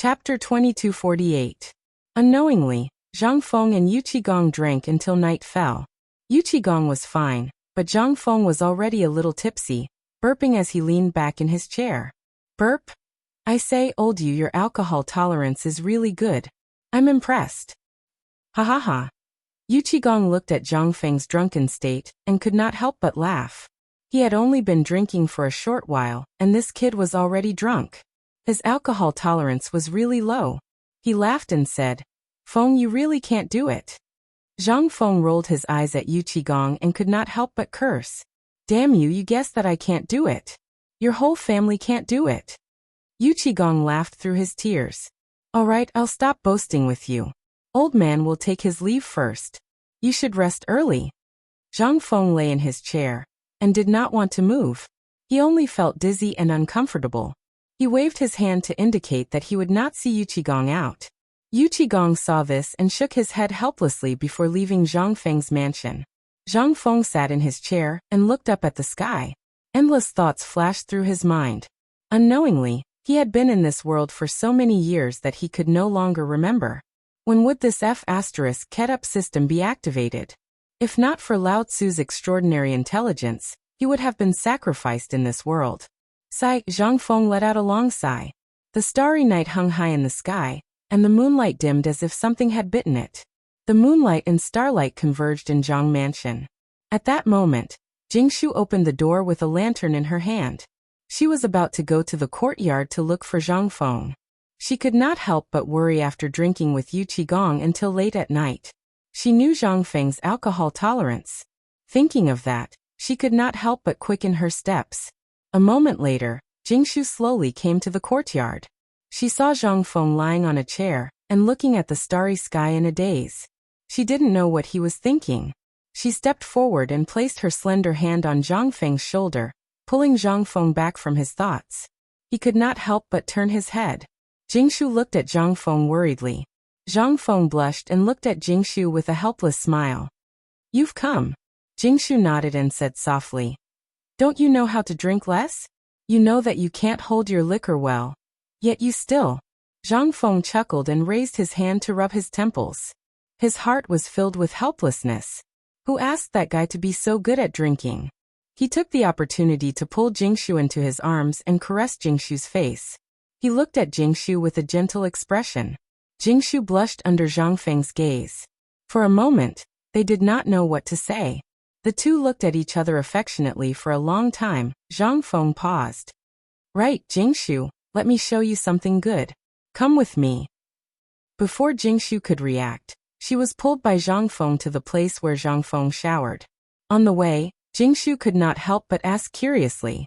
Chapter 2248. Unknowingly, Zhang Feng and Yu Qigong drank until night fell. Yu Qigong was fine, but Zhang Feng was already a little tipsy, burping as he leaned back in his chair. Burp? I say, old you, your alcohol tolerance is really good. I'm impressed. Ha ha ha. Yu Qigong looked at Zhang Feng's drunken state and could not help but laugh. He had only been drinking for a short while, and this kid was already drunk. His alcohol tolerance was really low. He laughed and said, Feng, you really can't do it. Zhang Feng rolled his eyes at Yu Qigong and could not help but curse. Damn you, you guess that I can't do it. Your whole family can't do it. Yu Qigong laughed through his tears. All right, I'll stop boasting with you. Old man will take his leave first. You should rest early. Zhang Feng lay in his chair and did not want to move. He only felt dizzy and uncomfortable. He waved his hand to indicate that he would not see Yu Qigong out. Yu Qigong saw this and shook his head helplessly before leaving Zhang Feng's mansion. Zhang Feng sat in his chair and looked up at the sky. Endless thoughts flashed through his mind. Unknowingly, he had been in this world for so many years that he could no longer remember. When would this F***Ketup system be activated? If not for Lao Tzu's extraordinary intelligence, he would have been sacrificed in this world. Sigh, Zhang Feng let out a long sigh. The starry night hung high in the sky, and the moonlight dimmed as if something had bitten it. The moonlight and starlight converged in Zhang Mansion. At that moment, Jingshu opened the door with a lantern in her hand. She was about to go to the courtyard to look for Zhang Feng. She could not help but worry after drinking with Yu Qigong until late at night. She knew Zhang Feng's alcohol tolerance. Thinking of that, she could not help but quicken her steps. A moment later, Jingshu slowly came to the courtyard. She saw Zhang Feng lying on a chair and looking at the starry sky in a daze. She didn't know what he was thinking. She stepped forward and placed her slender hand on Zhang Feng's shoulder, pulling Zhang Feng back from his thoughts. He could not help but turn his head. Jingshu looked at Zhang Feng worriedly. Zhang Feng blushed and looked at Jingshu with a helpless smile. You've come. Jingshu nodded and said softly. Don't you know how to drink less? You know that you can't hold your liquor well. Yet you still. Zhang Feng chuckled and raised his hand to rub his temples. His heart was filled with helplessness. Who asked that guy to be so good at drinking? He took the opportunity to pull Jingshu into his arms and caress Jingshu's face. He looked at Jingshu with a gentle expression. Jingshu blushed under Zhang Feng's gaze. For a moment, they did not know what to say. The two looked at each other affectionately for a long time. Zhang Feng paused. Right, Jingshu, let me show you something good. Come with me. Before Jingshu could react, she was pulled by Zhang Feng to the place where Zhang Feng showered. On the way, Jingshu could not help but ask curiously.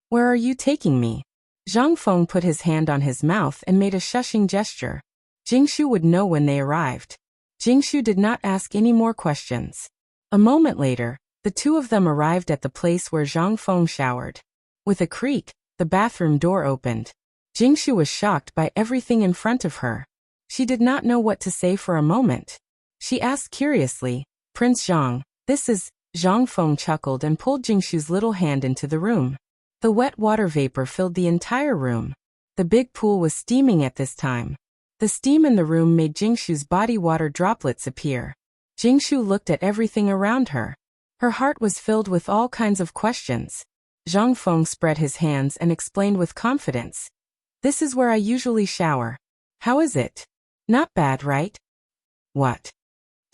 Where are you taking me? Zhang Feng put his hand on his mouth and made a shushing gesture. Jingshu would know when they arrived. Jingshu did not ask any more questions. A moment later, the two of them arrived at the place where Zhang Feng showered. With a creak, the bathroom door opened. Jingshu was shocked by everything in front of her. She did not know what to say for a moment. She asked curiously, Prince Zhang, this is... Zhang Feng chuckled and pulled Jingshu's little hand into the room. The wet water vapor filled the entire room. The big pool was steaming at this time. The steam in the room made Jingshu's body water droplets appear. Jingshu looked at everything around her. Her heart was filled with all kinds of questions. Zhang Feng spread his hands and explained with confidence. This is where I usually shower. How is it? Not bad, right? What?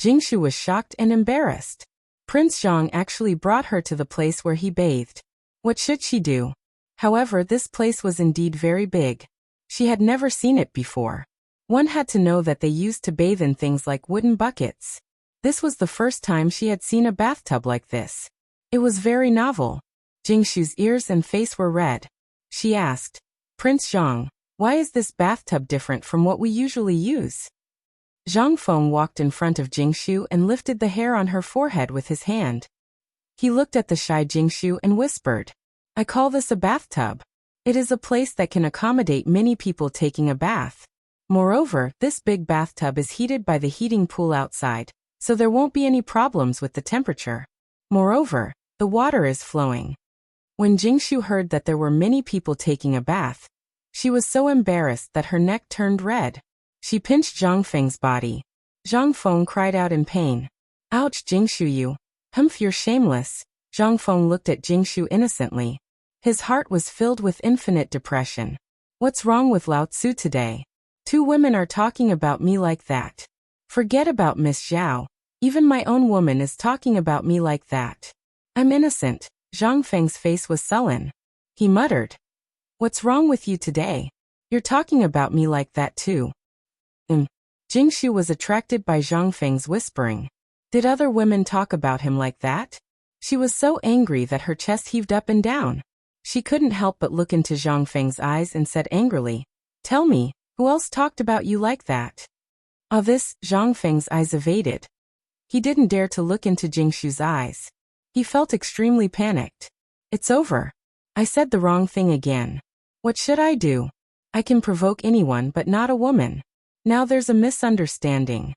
Jingshu was shocked and embarrassed. Prince Zhang actually brought her to the place where he bathed. What should she do? However, this place was indeed very big. She had never seen it before. One had to know that they used to bathe in things like wooden buckets. This was the first time she had seen a bathtub like this. It was very novel. Jingshu's ears and face were red. She asked, Prince Zhang, why is this bathtub different from what we usually use? Zhang Feng walked in front of Jingshu and lifted the hair on her forehead with his hand. He looked at the shy Jingshu and whispered, I call this a bathtub. It is a place that can accommodate many people taking a bath. Moreover, this big bathtub is heated by the heating pool outside, so there won't be any problems with the temperature. Moreover, the water is flowing. When Jingshu heard that there were many people taking a bath, She was so embarrassed that her neck turned red. She pinched Zhang Feng's body. Zhang Feng cried out in pain. Ouch, Jingshu, you. Humph, you're shameless. Zhang Feng looked at Jingshu innocently. His heart was filled with infinite depression. What's wrong with Lao Tzu today? 2 women are talking about me like that. Forget about Miss Zhao. Even my own woman is talking about me like that. I'm innocent. Zhang Feng's face was sullen. He muttered. What's wrong with you today? You're talking about me like that too. Jingshu was attracted by Zhang Feng's whispering. Did other women talk about him like that? She was so angry that her chest heaved up and down. She couldn't help but look into Zhang Feng's eyes and said angrily, Tell me, who else talked about you like that? Of this, Zhang Feng's eyes evaded. He didn't dare to look into Jingshu's eyes. He felt extremely panicked. It's over. I said the wrong thing again. What should I do? I can provoke anyone but not a woman. Now there's a misunderstanding.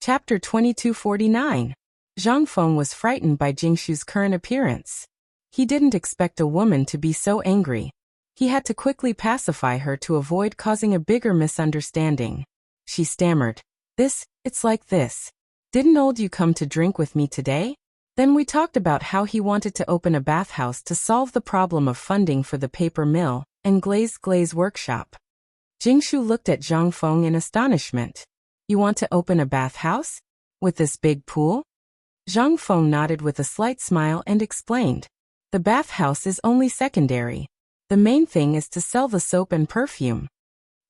Chapter 2249. Zhang Feng was frightened by Jingshu's current appearance. He didn't expect a woman to be so angry. He had to quickly pacify her to avoid causing a bigger misunderstanding. She stammered. It's like this. Didn't old you come to drink with me today? Then we talked about how he wanted to open a bathhouse to solve the problem of funding for the paper mill and glaze workshop. Jingshu looked at Zhang Feng in astonishment. You want to open a bathhouse? With this big pool? Zhang Feng nodded with a slight smile and explained. The bathhouse is only secondary. The main thing is to sell the soap and perfume.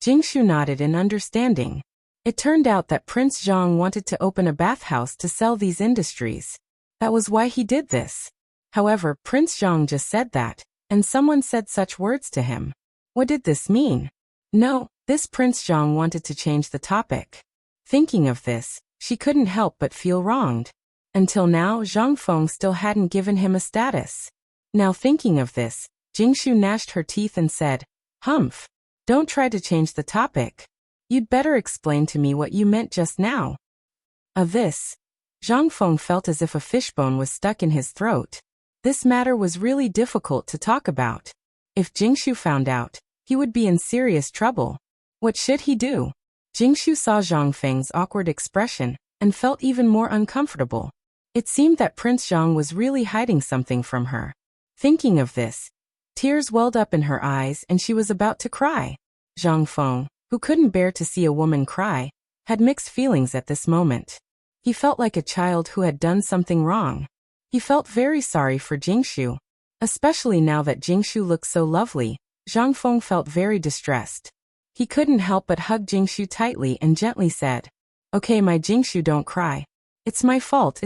Jingshu nodded in understanding. It turned out that Prince Zhang wanted to open a bathhouse to sell these industries. That was why he did this. However, Prince Zhang just said that, and someone said such words to him. What did this mean? No, this Prince Zhang wanted to change the topic. Thinking of this, she couldn't help but feel wronged. Until now, Zhang Feng still hadn't given him a status. Now thinking of this, Jingshu gnashed her teeth and said, Humph. Don't try to change the topic. You'd better explain to me what you meant just now. Of this, Zhang Feng felt as if a fishbone was stuck in his throat. This matter was really difficult to talk about. If Jingshu found out, he would be in serious trouble. What should he do? Jingshu saw Zhang Feng's awkward expression and felt even more uncomfortable. It seemed that Prince Zhang was really hiding something from her. Thinking of this, tears welled up in her eyes and she was about to cry. Zhang Feng, who couldn't bear to see a woman cry, had mixed feelings at this moment. He felt like a child who had done something wrong. He felt very sorry for Jingshu. Especially now that Jingshu looked so lovely, Zhang Feng felt very distressed. He couldn't help but hug Jingshu tightly and gently said, Okay, my Jingshu, don't cry. It's my fault.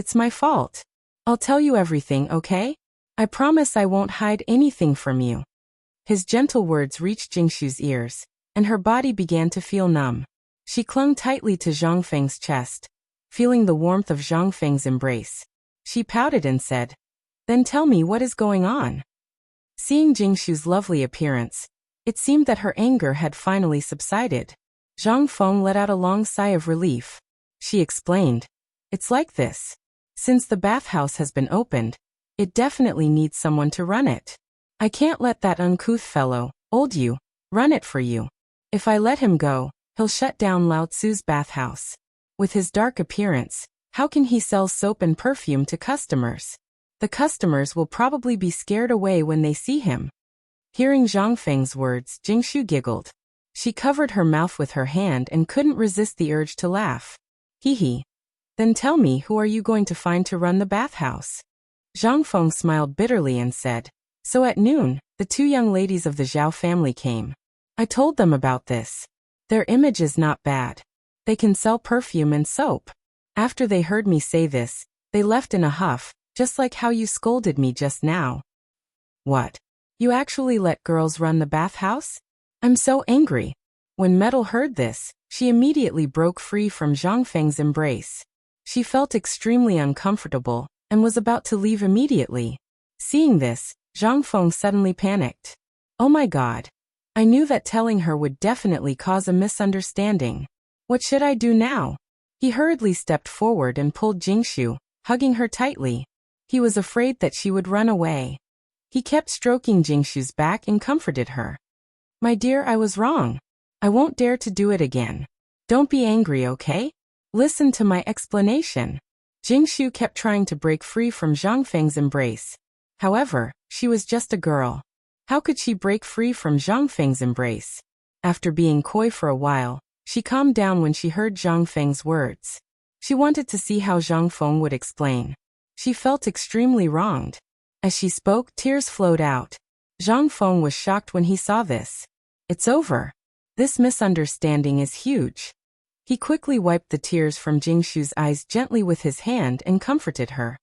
I'll tell you everything, okay? I promise I won't hide anything from you. His gentle words reached Jingshu's ears, and her body began to feel numb. She clung tightly to Zhang Feng's chest, feeling the warmth of Zhang Feng's embrace. She pouted and said, Then tell me what is going on. Seeing Jingshu's lovely appearance, it seemed that her anger had finally subsided. Zhang Feng let out a long sigh of relief. She explained, It's like this. Since the bathhouse has been opened, it definitely needs someone to run it. I can't let that uncouth fellow, old you, run it for you. If I let him go, he'll shut down Lao Tzu's bathhouse. With his dark appearance, how can he sell soap and perfume to customers? The customers will probably be scared away when they see him. Hearing Zhang Feng's words, Jingshu giggled. She covered her mouth with her hand and couldn't resist the urge to laugh. Hee. Then tell me, who are you going to find to run the bathhouse? Zhang Feng smiled bitterly and said, So at noon, the 2 young ladies of the Zhao family came. I told them about this. Their image is not bad. They can sell perfume and soap. After they heard me say this, they left in a huff, just like how you scolded me just now. What? You actually let girls run the bathhouse? I'm so angry. When Metal heard this, she immediately broke free from Zhang Feng's embrace. She felt extremely uncomfortable and was about to leave immediately. Seeing this, Zhang Feng suddenly panicked. Oh my God. I knew that telling her would definitely cause a misunderstanding. What should I do now? He hurriedly stepped forward and pulled Jingshu, hugging her tightly. He was afraid that she would run away. He kept stroking Jingshu's back and comforted her. My dear, I was wrong. I won't dare to do it again. Don't be angry, okay? Listen to my explanation. Jingshu kept trying to break free from Zhang Feng's embrace. However, she was just a girl. How could she break free from Zhang Feng's embrace? After being coy for a while, she calmed down when she heard Zhang Feng's words. She wanted to see how Zhang Feng would explain. She felt extremely wronged. As she spoke, tears flowed out. Zhang Feng was shocked when he saw this. It's over. This misunderstanding is huge. He quickly wiped the tears from Jingshu's eyes gently with his hand and comforted her.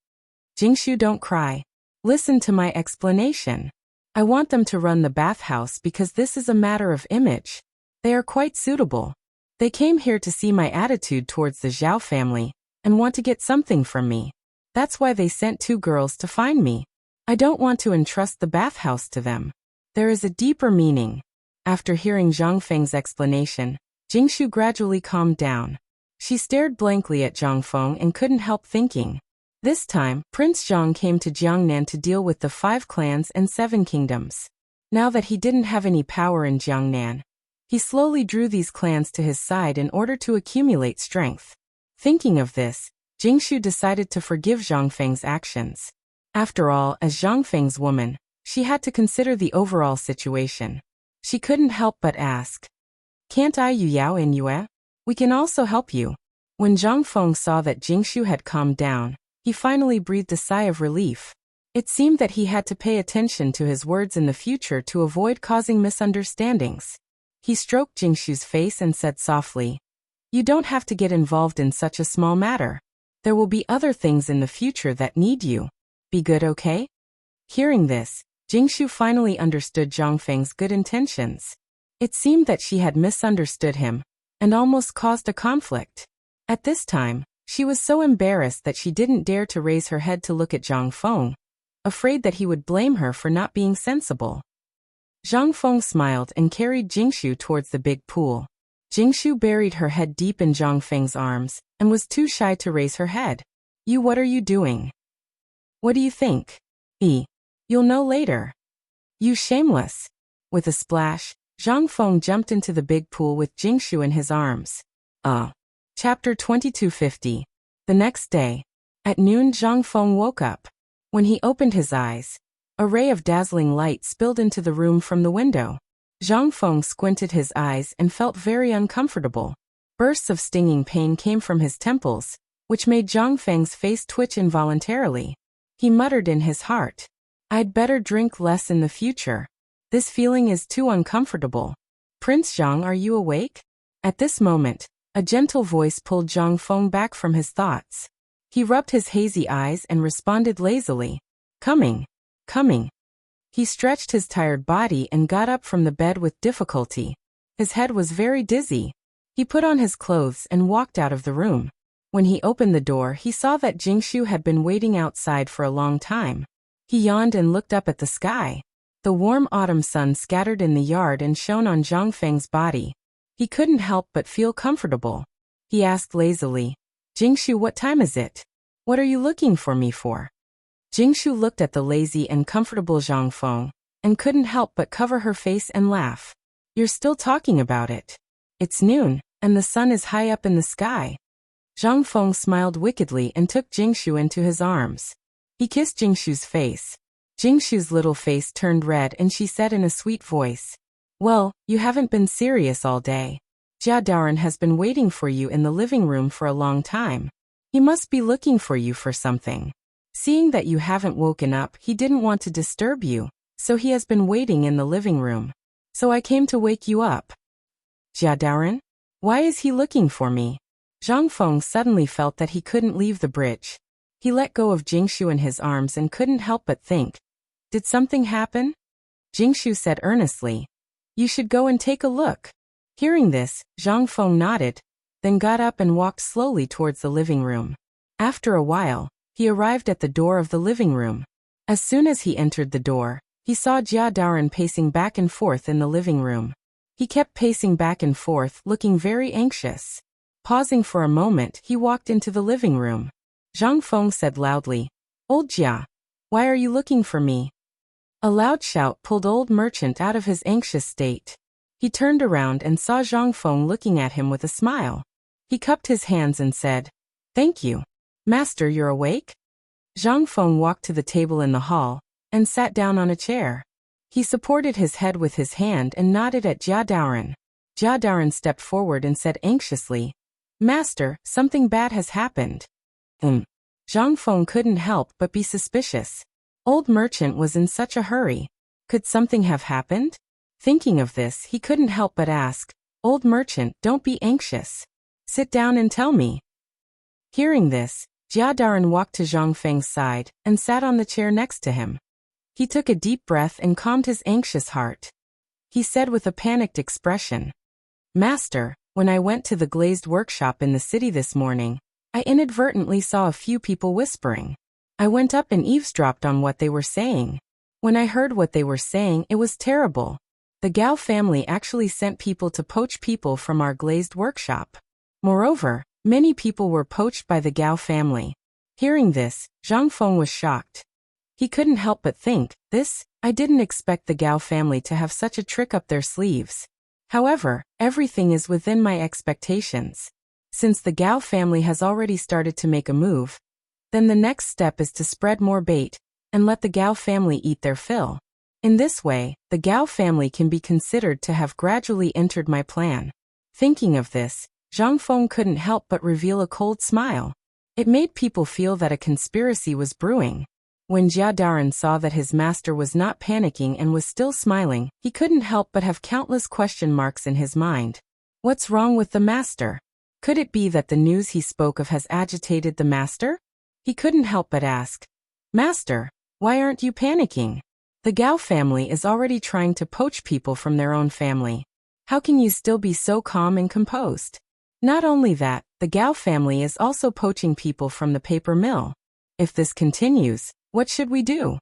Jingshu, don't cry. Listen to my explanation. I want them to run the bathhouse because this is a matter of image. They are quite suitable. They came here to see my attitude towards the Zhao family and want to get something from me. That's why they sent 2 girls to find me. I don't want to entrust the bathhouse to them. There is a deeper meaning. After hearing Zhang Feng's explanation, Jingshu gradually calmed down. She stared blankly at Zhang Feng and couldn't help thinking. This time, Prince Zhang came to Jiangnan to deal with the 5 clans and 7 kingdoms. Now that he didn't have any power in Jiangnan, he slowly drew these clans to his side in order to accumulate strength. Thinking of this, Jingshu decided to forgive Zhang Feng's actions. After all, as Zhang Feng's woman, she had to consider the overall situation. She couldn't help but ask, "Can't I Yu Yao and Yue? We can also help you." When Zhang Feng saw that Jingshu had calmed down, he finally breathed a sigh of relief. It seemed that he had to pay attention to his words in the future to avoid causing misunderstandings. He stroked Jingshu's face and said softly, "You don't have to get involved in such a small matter. There will be other things in the future that need you. Be good, okay?" Hearing this, Jingshu finally understood Zhang Feng's good intentions. It seemed that she had misunderstood him and almost caused a conflict. At this time, she was so embarrassed that she didn't dare to raise her head to look at Zhang Feng, afraid that he would blame her for not being sensible. Zhang Feng smiled and carried Jingshu towards the big pool. Jingshu buried her head deep in Zhang Feng's arms and was too shy to raise her head. "You, what are you doing? What do you think? You'll know later. You shameless." With a splash, Zhang Feng jumped into the big pool with Jingshu in his arms. Chapter 2250. The next day. At noon, Zhang Feng woke up. When he opened his eyes, a ray of dazzling light spilled into the room from the window. Zhang Feng squinted his eyes and felt very uncomfortable. Bursts of stinging pain came from his temples, which made Zhang Feng's face twitch involuntarily. He muttered in his heart, "I'd better drink less in the future. This feeling is too uncomfortable." "Prince Zhang, are you awake?" At this moment, a gentle voice pulled Zhang Feng back from his thoughts. He rubbed his hazy eyes and responded lazily, Coming. He stretched his tired body and got up from the bed with difficulty. His head was very dizzy. He put on his clothes and walked out of the room. When he opened the door, he saw that Jingshu had been waiting outside for a long time. He yawned and looked up at the sky. The warm autumn sun scattered in the yard and shone on Zhang Feng's body. He couldn't help but feel comfortable. He asked lazily, "Jingshu, what time is it? What are you looking for me for?" Jingshu looked at the lazy and comfortable Zhang Feng and couldn't help but cover her face and laugh. "You're still talking about it. It's noon, and the sun is high up in the sky." Zhang Feng smiled wickedly and took Jingshu into his arms. He kissed Jingshu's face. Jingshu's little face turned red and she said in a sweet voice, "Well, you haven't been serious all day. Jia Daoren has been waiting for you in the living room for a long time. He must be looking for you for something. Seeing that you haven't woken up, he didn't want to disturb you, so he has been waiting in the living room. So I came to wake you up." "Jia Daoren? Why is he looking for me?" Zhang Feng suddenly felt that he couldn't leave the bridge. He let go of Jingshu in his arms and couldn't help but think, "Did something happen?" Jingshu said earnestly, "You should go and take a look." Hearing this, Zhang Feng nodded, then got up and walked slowly towards the living room. After a while, he arrived at the door of the living room. As soon as he entered the door, he saw Jia Daoren pacing back and forth in the living room. He kept pacing back and forth, looking very anxious. Pausing for a moment, he walked into the living room. Zhang Feng said loudly, "Old Jia, why are you looking for me?" A loud shout pulled old merchant out of his anxious state. He turned around and saw Zhang Feng looking at him with a smile. He cupped his hands and said, "Thank you. Master, you're awake?" Zhang Feng walked to the table in the hall and sat down on a chair. He supported his head with his hand and nodded at Jia Daoren. Jia Daoren stepped forward and said anxiously, "Master, something bad has happened." Zhang Feng couldn't help but be suspicious. Old merchant was in such a hurry. Could something have happened? Thinking of this, he couldn't help but ask, "Old merchant, don't be anxious. Sit down and tell me." Hearing this, Jia Daoren walked to Zhang Feng's side and sat on the chair next to him. He took a deep breath and calmed his anxious heart. He said with a panicked expression, "Master, when I went to the glazed workshop in the city this morning, I inadvertently saw a few people whispering. I went up and eavesdropped on what they were saying. When I heard what they were saying, it was terrible. The Gao family actually sent people to poach people from our glazed workshop. Moreover, many people were poached by the Gao family." Hearing this, Zhang Feng was shocked. He couldn't help but think, I didn't expect the Gao family to have such a trick up their sleeves. However, everything is within my expectations. Since the Gao family has already started to make a move, then the next step is to spread more bait and let the Gao family eat their fill. In this way, the Gao family can be considered to have gradually entered my plan. Thinking of this, Zhang Feng couldn't help but reveal a cold smile. It made people feel that a conspiracy was brewing. When Jia Daoren saw that his master was not panicking and was still smiling, he couldn't help but have countless question marks in his mind. What's wrong with the master? Could it be that the news he spoke of has agitated the master? He couldn't help but ask, "Master, why aren't you panicking? The Gao family is already trying to poach people from their own family. How can you still be so calm and composed? Not only that, the Gao family is also poaching people from the paper mill. If this continues, what should we do?"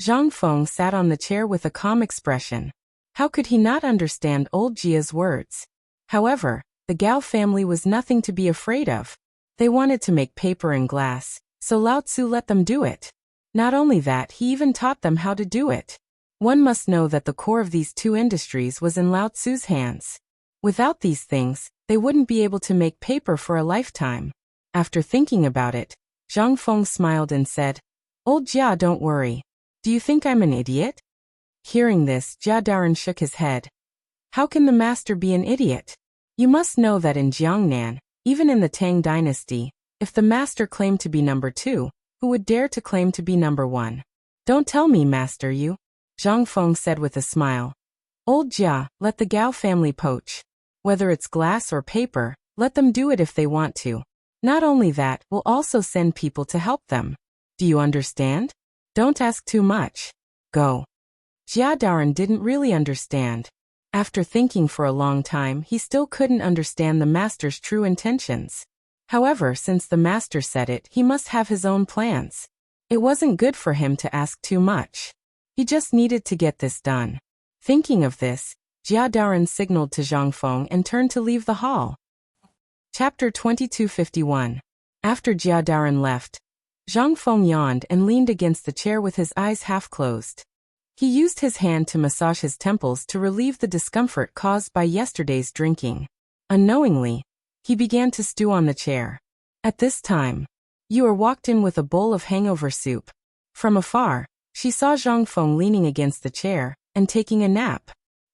Zhang Feng sat on the chair with a calm expression. How could he not understand old Jia's words? However, the Gao family was nothing to be afraid of. They wanted to make paper and glass, so Lao Tzu let them do it. Not only that, he even taught them how to do it. One must know that the core of these two industries was in Lao Tzu's hands. Without these things, they wouldn't be able to make paper for a lifetime. After thinking about it, Zhang Feng smiled and said, "Old Jia, don't worry. Do you think I'm an idiot?" Hearing this, Jia Daoren shook his head. How can the master be an idiot? You must know that in Jiangnan, even in the Tang dynasty, if the master claimed to be number 2, who would dare to claim to be number 1? "Don't tell me, master, you," Zhang Feng said with a smile. "Old Jia, let the Gao family poach. Whether it's glass or paper, let them do it if they want to. Not only that, we'll also send people to help them. Do you understand? Don't ask too much. Go." Jia Daoren didn't really understand. After thinking for a long time, he still couldn't understand the master's true intentions. However, since the master said it, he must have his own plans. It wasn't good for him to ask too much. He just needed to get this done. Thinking of this, Jia Daoren signaled to Zhang Feng and turned to leave the hall. Chapter 2251. After Jia Daoren left, Zhang Feng yawned and leaned against the chair with his eyes half closed. He used his hand to massage his temples to relieve the discomfort caused by yesterday's drinking. Unknowingly, he began to stew on the chair. At this time, Yue walked in with a bowl of hangover soup. From afar, she saw Zhang Feng leaning against the chair and taking a nap.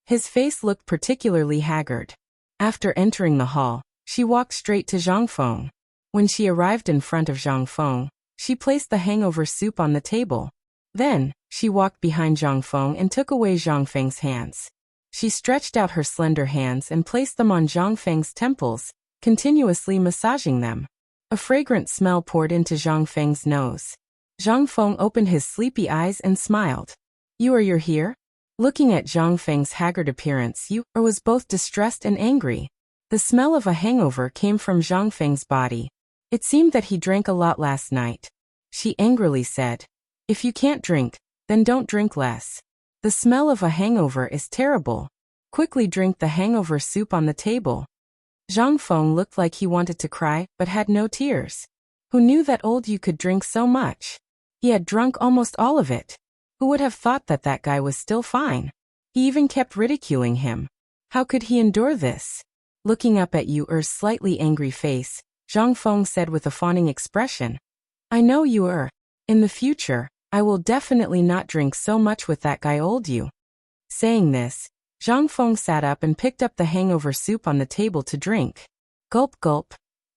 His face looked particularly haggard. After entering the hall, she walked straight to Zhang Feng. When she arrived in front of Zhang Feng, she placed the hangover soup on the table. Then, she walked behind Zhang Feng and took away Zhang Feng's hands. She stretched out her slender hands and placed them on Zhang Feng's temples, continuously massaging them. A fragrant smell poured into Zhang Feng's nose. Zhang Feng opened his sleepy eyes and smiled. You're here?" Looking at Zhang Feng's haggard appearance, Yue was both distressed and angry. The smell of a hangover came from Zhang Feng's body. It seemed that he drank a lot last night. She angrily said, "If you can't drink, then don't drink less. The smell of a hangover is terrible. Quickly drink the hangover soup on the table." Zhang Feng looked like he wanted to cry, but had no tears. Who knew that old Yu could drink so much? He had drunk almost all of it. Who would have thought that that guy was still fine? He even kept ridiculing him. How could he endure this? Looking up at Yu-er's slightly angry face, Zhang Feng said with a fawning expression, I know Yu-er. In the future, I will definitely not drink so much with that guy old Yu. Saying this, Zhang Feng sat up and picked up the hangover soup on the table to drink. Gulp gulp.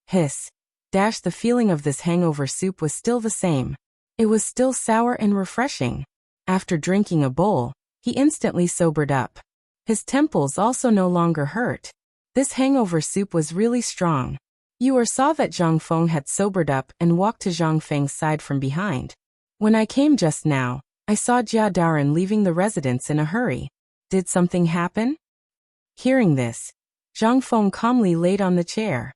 Hiss. Dash. The feeling of this hangover soup was still the same. It was still sour and refreshing. After drinking a bowl, he instantly sobered up. His temples also no longer hurt. This hangover soup was really strong. Yu-er saw that Zhang Feng had sobered up and walked to Zhang Feng's side from behind. When I came just now, I saw Jia Daren leaving the residence in a hurry. Did something happen? Hearing this, Zhang Feng calmly laid on the chair.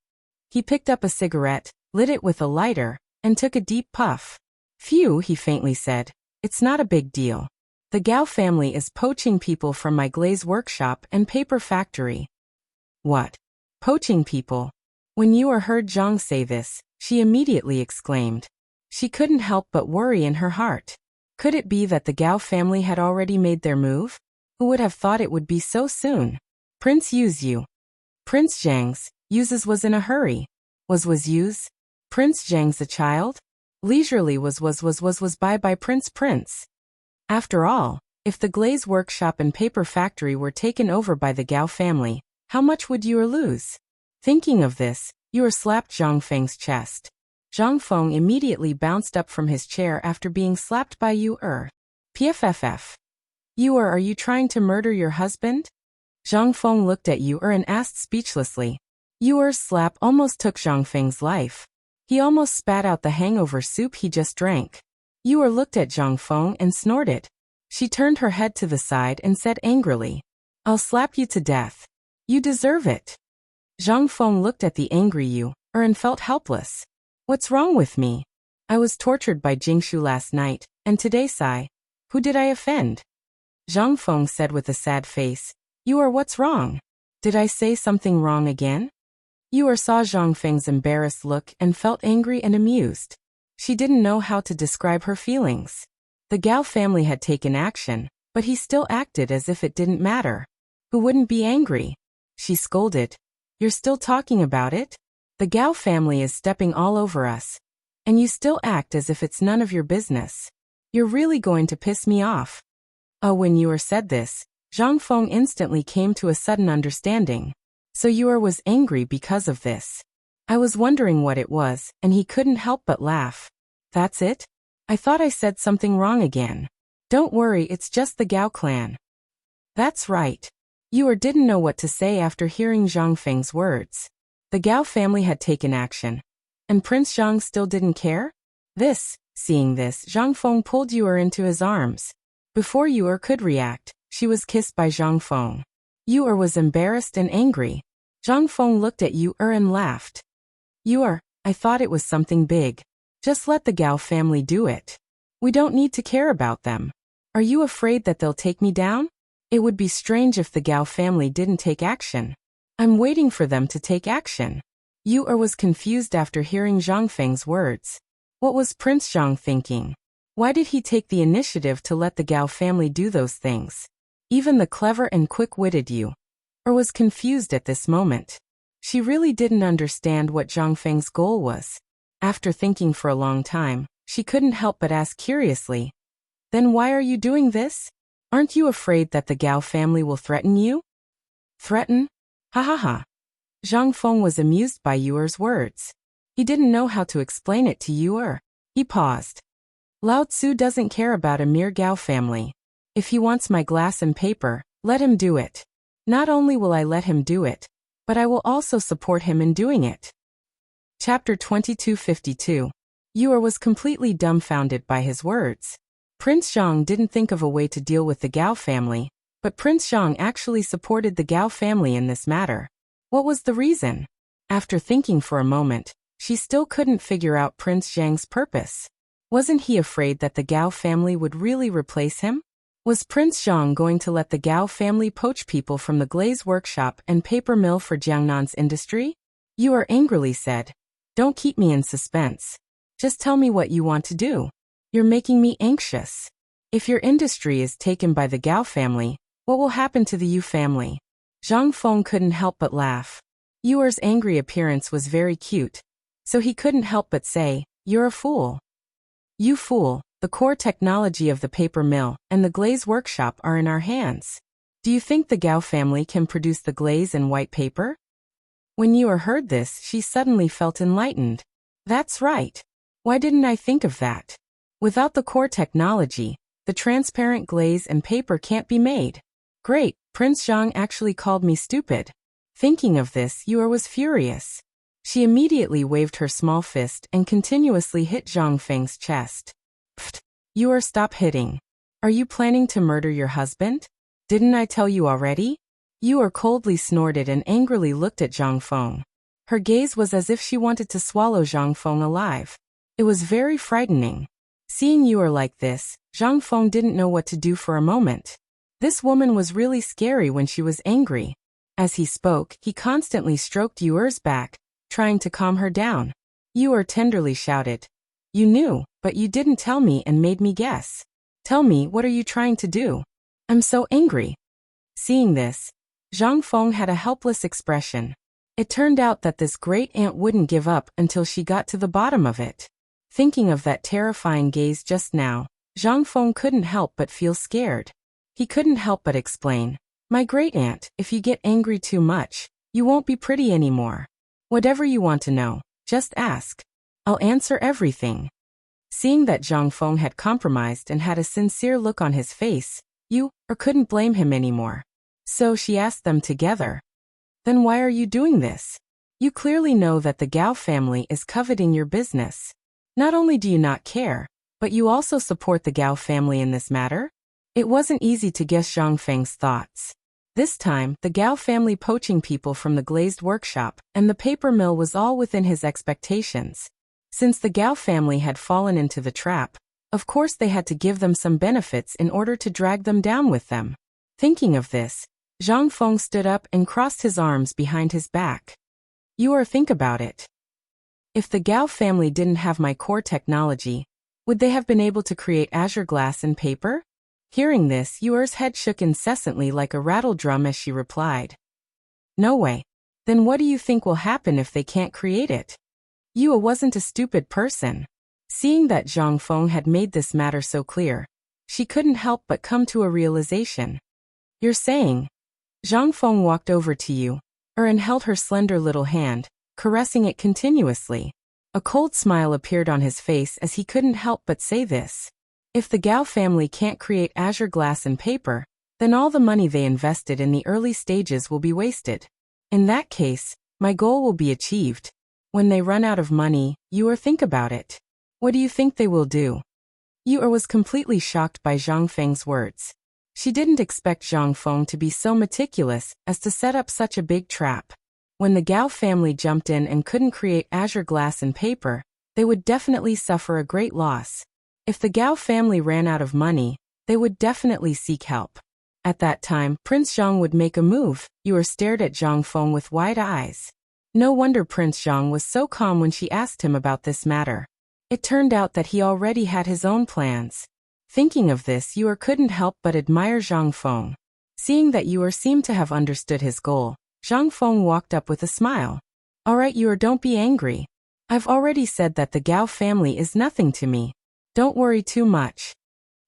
He picked up a cigarette, lit it with a lighter, and took a deep puff. Phew, he faintly said. It's not a big deal. The Gao family is poaching people from my glaze workshop and paper factory. What? Poaching people? When Yu-er heard Zhang say this, she immediately exclaimed. She couldn't help but worry in her heart. Could it be that the Gao family had already made their move? Who would have thought it would be so soon? Prince Yu's Yu. Prince Zhang's, Yu's was in a hurry. Was Yu's? Prince Zhang's a child? Leisurely was by Prince. After all, if the glaze workshop and paper factory were taken over by the Gao family, how much would Yu-er lose? Thinking of this, Yu-er slapped Zhang Feng's chest. Zhang Feng immediately bounced up from his chair after being slapped by Yu-er. PFFF. Yu-er, are you trying to murder your husband? Zhang Feng looked at Yu-er and asked speechlessly. Yu-er's slap almost took Zhang Feng's life. He almost spat out the hangover soup he just drank. Yu-er looked at Zhang Feng and snorted. She turned her head to the side and said angrily, I'll slap you to death. You deserve it. Zhang Feng looked at the angry Yu-er and felt helpless. What's wrong with me? I was tortured by Jingshu last night, and today Sai. Who did I offend? Zhang Feng said with a sad face, Yu-er, what's wrong? Did I say something wrong again? Yu-er saw Zhang Feng's embarrassed look and felt angry and amused. She didn't know how to describe her feelings. The Gao family had taken action, but he still acted as if it didn't matter. Who wouldn't be angry? She scolded. You're still talking about it? The Gao family is stepping all over us. And you still act as if it's none of your business. You're really going to piss me off. Oh, when Yu-er said this, Zhang Feng instantly came to a sudden understanding. So Yu-er was angry because of this. I was wondering what it was, and he couldn't help but laugh. That's it? I thought I said something wrong again. Don't worry, it's just the Gao clan. That's right. Yu-er didn't know what to say after hearing Zhang Feng's words. The Gao family had taken action. And Prince Zhang still didn't care? Seeing this, Zhang Feng pulled Yu-er into his arms. Before Yu-er could react, she was kissed by Zhang Feng. Yu-er was embarrassed and angry. Zhang Feng looked at Yu-er and laughed. Yu-er, I thought it was something big. Just let the Gao family do it. We don't need to care about them. Are you afraid that they'll take me down? It would be strange if the Gao family didn't take action. I'm waiting for them to take action. Yu-er was confused after hearing Zhang Feng's words. What was Prince Zhang thinking? Why did he take the initiative to let the Gao family do those things? Even the clever and quick-witted Yu-er was confused at this moment. She really didn't understand what Zhang Feng's goal was. After thinking for a long time, she couldn't help but ask curiously, Then why are you doing this? Aren't you afraid that the Gao family will threaten you? Threaten? Ha ha ha. Zhang Feng was amused by Yu-er's words. He didn't know how to explain it to Yu-er. He paused. Lao Tzu doesn't care about a mere Gao family. If he wants my glass and paper, let him do it. Not only will I let him do it, but I will also support him in doing it. Chapter 2252. Yu-er was completely dumbfounded by his words. Prince Zhang didn't think of a way to deal with the Gao family, but Prince Zhang actually supported the Gao family in this matter. What was the reason? After thinking for a moment, she still couldn't figure out Prince Zhang's purpose. Wasn't he afraid that the Gao family would really replace him? Was Prince Zhang going to let the Gao family poach people from the glaze workshop and paper mill for Jiangnan's industry? Yu-er angrily said, Don't keep me in suspense. Just tell me what you want to do. You're making me anxious. If your industry is taken by the Gao family, what will happen to the Yu family? Zhang Feng couldn't help but laugh. Yuer's angry appearance was very cute, so he couldn't help but say, "You're a fool. You fool, the core technology of the paper mill and the glaze workshop are in our hands. Do you think the Gao family can produce the glaze and white paper?" When Yuer heard this, she suddenly felt enlightened. That's right. Why didn't I think of that? Without the core technology, the transparent glaze and paper can't be made. Great, Prince Zhang actually called me stupid. Thinking of this, Yuer was furious. She immediately waved her small fist and continuously hit Zhang Feng's chest. Pfft! Yuer, stop hitting. Are you planning to murder your husband? Didn't I tell you already? Yuer coldly snorted and angrily looked at Zhang Feng. Her gaze was as if she wanted to swallow Zhang Feng alive. It was very frightening. Seeing Yuer like this, Zhang Feng didn't know what to do for a moment. This woman was really scary when she was angry. As he spoke, he constantly stroked Yuer's back, trying to calm her down. Yuer tenderly shouted, "You knew, but you didn't tell me and made me guess. Tell me, what are you trying to do? I'm so angry." Seeing this, Zhang Feng had a helpless expression. It turned out that this great aunt wouldn't give up until she got to the bottom of it. Thinking of that terrifying gaze just now, Zhang Feng couldn't help but feel scared. He couldn't help but explain, "My great aunt, if you get angry too much, you won't be pretty anymore. Whatever you want to know, just ask. I'll answer everything." Seeing that Zhang Feng had compromised and had a sincere look on his face, Yuer couldn't blame him anymore. So she asked them together, "Then why are you doing this? You clearly know that the Gao family is coveting your business. Not only do you not care, but you also support the Gao family in this matter?" It wasn't easy to guess Zhang Feng's thoughts. This time, the Gao family poaching people from the glazed workshop and the paper mill was all within his expectations. Since the Gao family had fallen into the trap, of course they had to give them some benefits in order to drag them down with them. Thinking of this, Zhang Feng stood up and crossed his arms behind his back. "Yuer, think about it. If the Gao family didn't have my core technology, would they have been able to create azure glass and paper?" Hearing this, Yuer's head shook incessantly like a rattle drum as she replied, "No way. Then what do you think will happen if they can't create it?" Yuer wasn't a stupid person. Seeing that Zhang Feng had made this matter so clear, she couldn't help but come to a realization. "You're saying..." Zhang Feng walked over to Yuer and held her slender little hand, caressing it continuously. A cold smile appeared on his face as he couldn't help but say this. If the Gao family can't create azure glass and paper, then all the money they invested in the early stages will be wasted. In that case, my goal will be achieved. When they run out of money, Yuer, think about it. What do you think they will do?" Yuer was completely shocked by Zhang Feng's words. She didn't expect Zhang Feng to be so meticulous as to set up such a big trap. When the Gao family jumped in and couldn't create azure glass and paper, they would definitely suffer a great loss. If the Gao family ran out of money, they would definitely seek help. At that time, Prince Zhang would make a move. Yuer stared at Zhang Feng with wide eyes. No wonder Prince Zhang was so calm when she asked him about this matter. It turned out that he already had his own plans. Thinking of this, Yuer couldn't help but admire Zhang Feng. Seeing that Yuer seemed to have understood his goal, Zhang Feng walked up with a smile. "All right, Yuer, don't be angry. I've already said that the Gao family is nothing to me. Don't worry too much."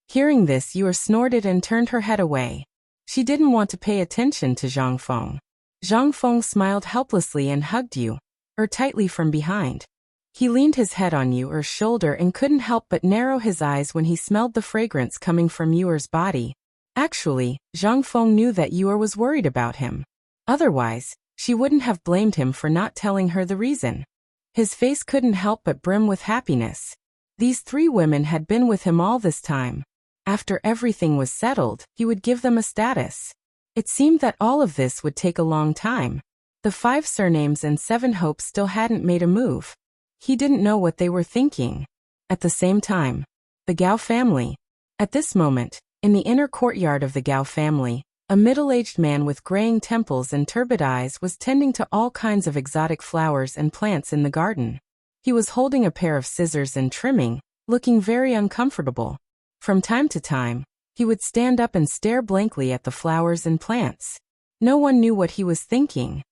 Hearing this, Yuer snorted and turned her head away. She didn't want to pay attention to Zhang Feng. Zhang Feng smiled helplessly and hugged Yuer tightly from behind. He leaned his head on Yuer's shoulder and couldn't help but narrow his eyes when he smelled the fragrance coming from Yuer's body. Actually, Zhang Feng knew that Yuer was worried about him. Otherwise, she wouldn't have blamed him for not telling her the reason. His face couldn't help but brim with happiness. These three women had been with him all this time. After everything was settled, he would give them a status. It seemed that all of this would take a long time. The 5 surnames and 7 hopes still hadn't made a move. He didn't know what they were thinking. At the same time, the Gao family. At this moment, in the inner courtyard of the Gao family, a middle-aged man with graying temples and turbid eyes was tending to all kinds of exotic flowers and plants in the garden. He was holding a pair of scissors and trimming, looking very uncomfortable. From time to time, he would stand up and stare blankly at the flowers and plants. No one knew what he was thinking.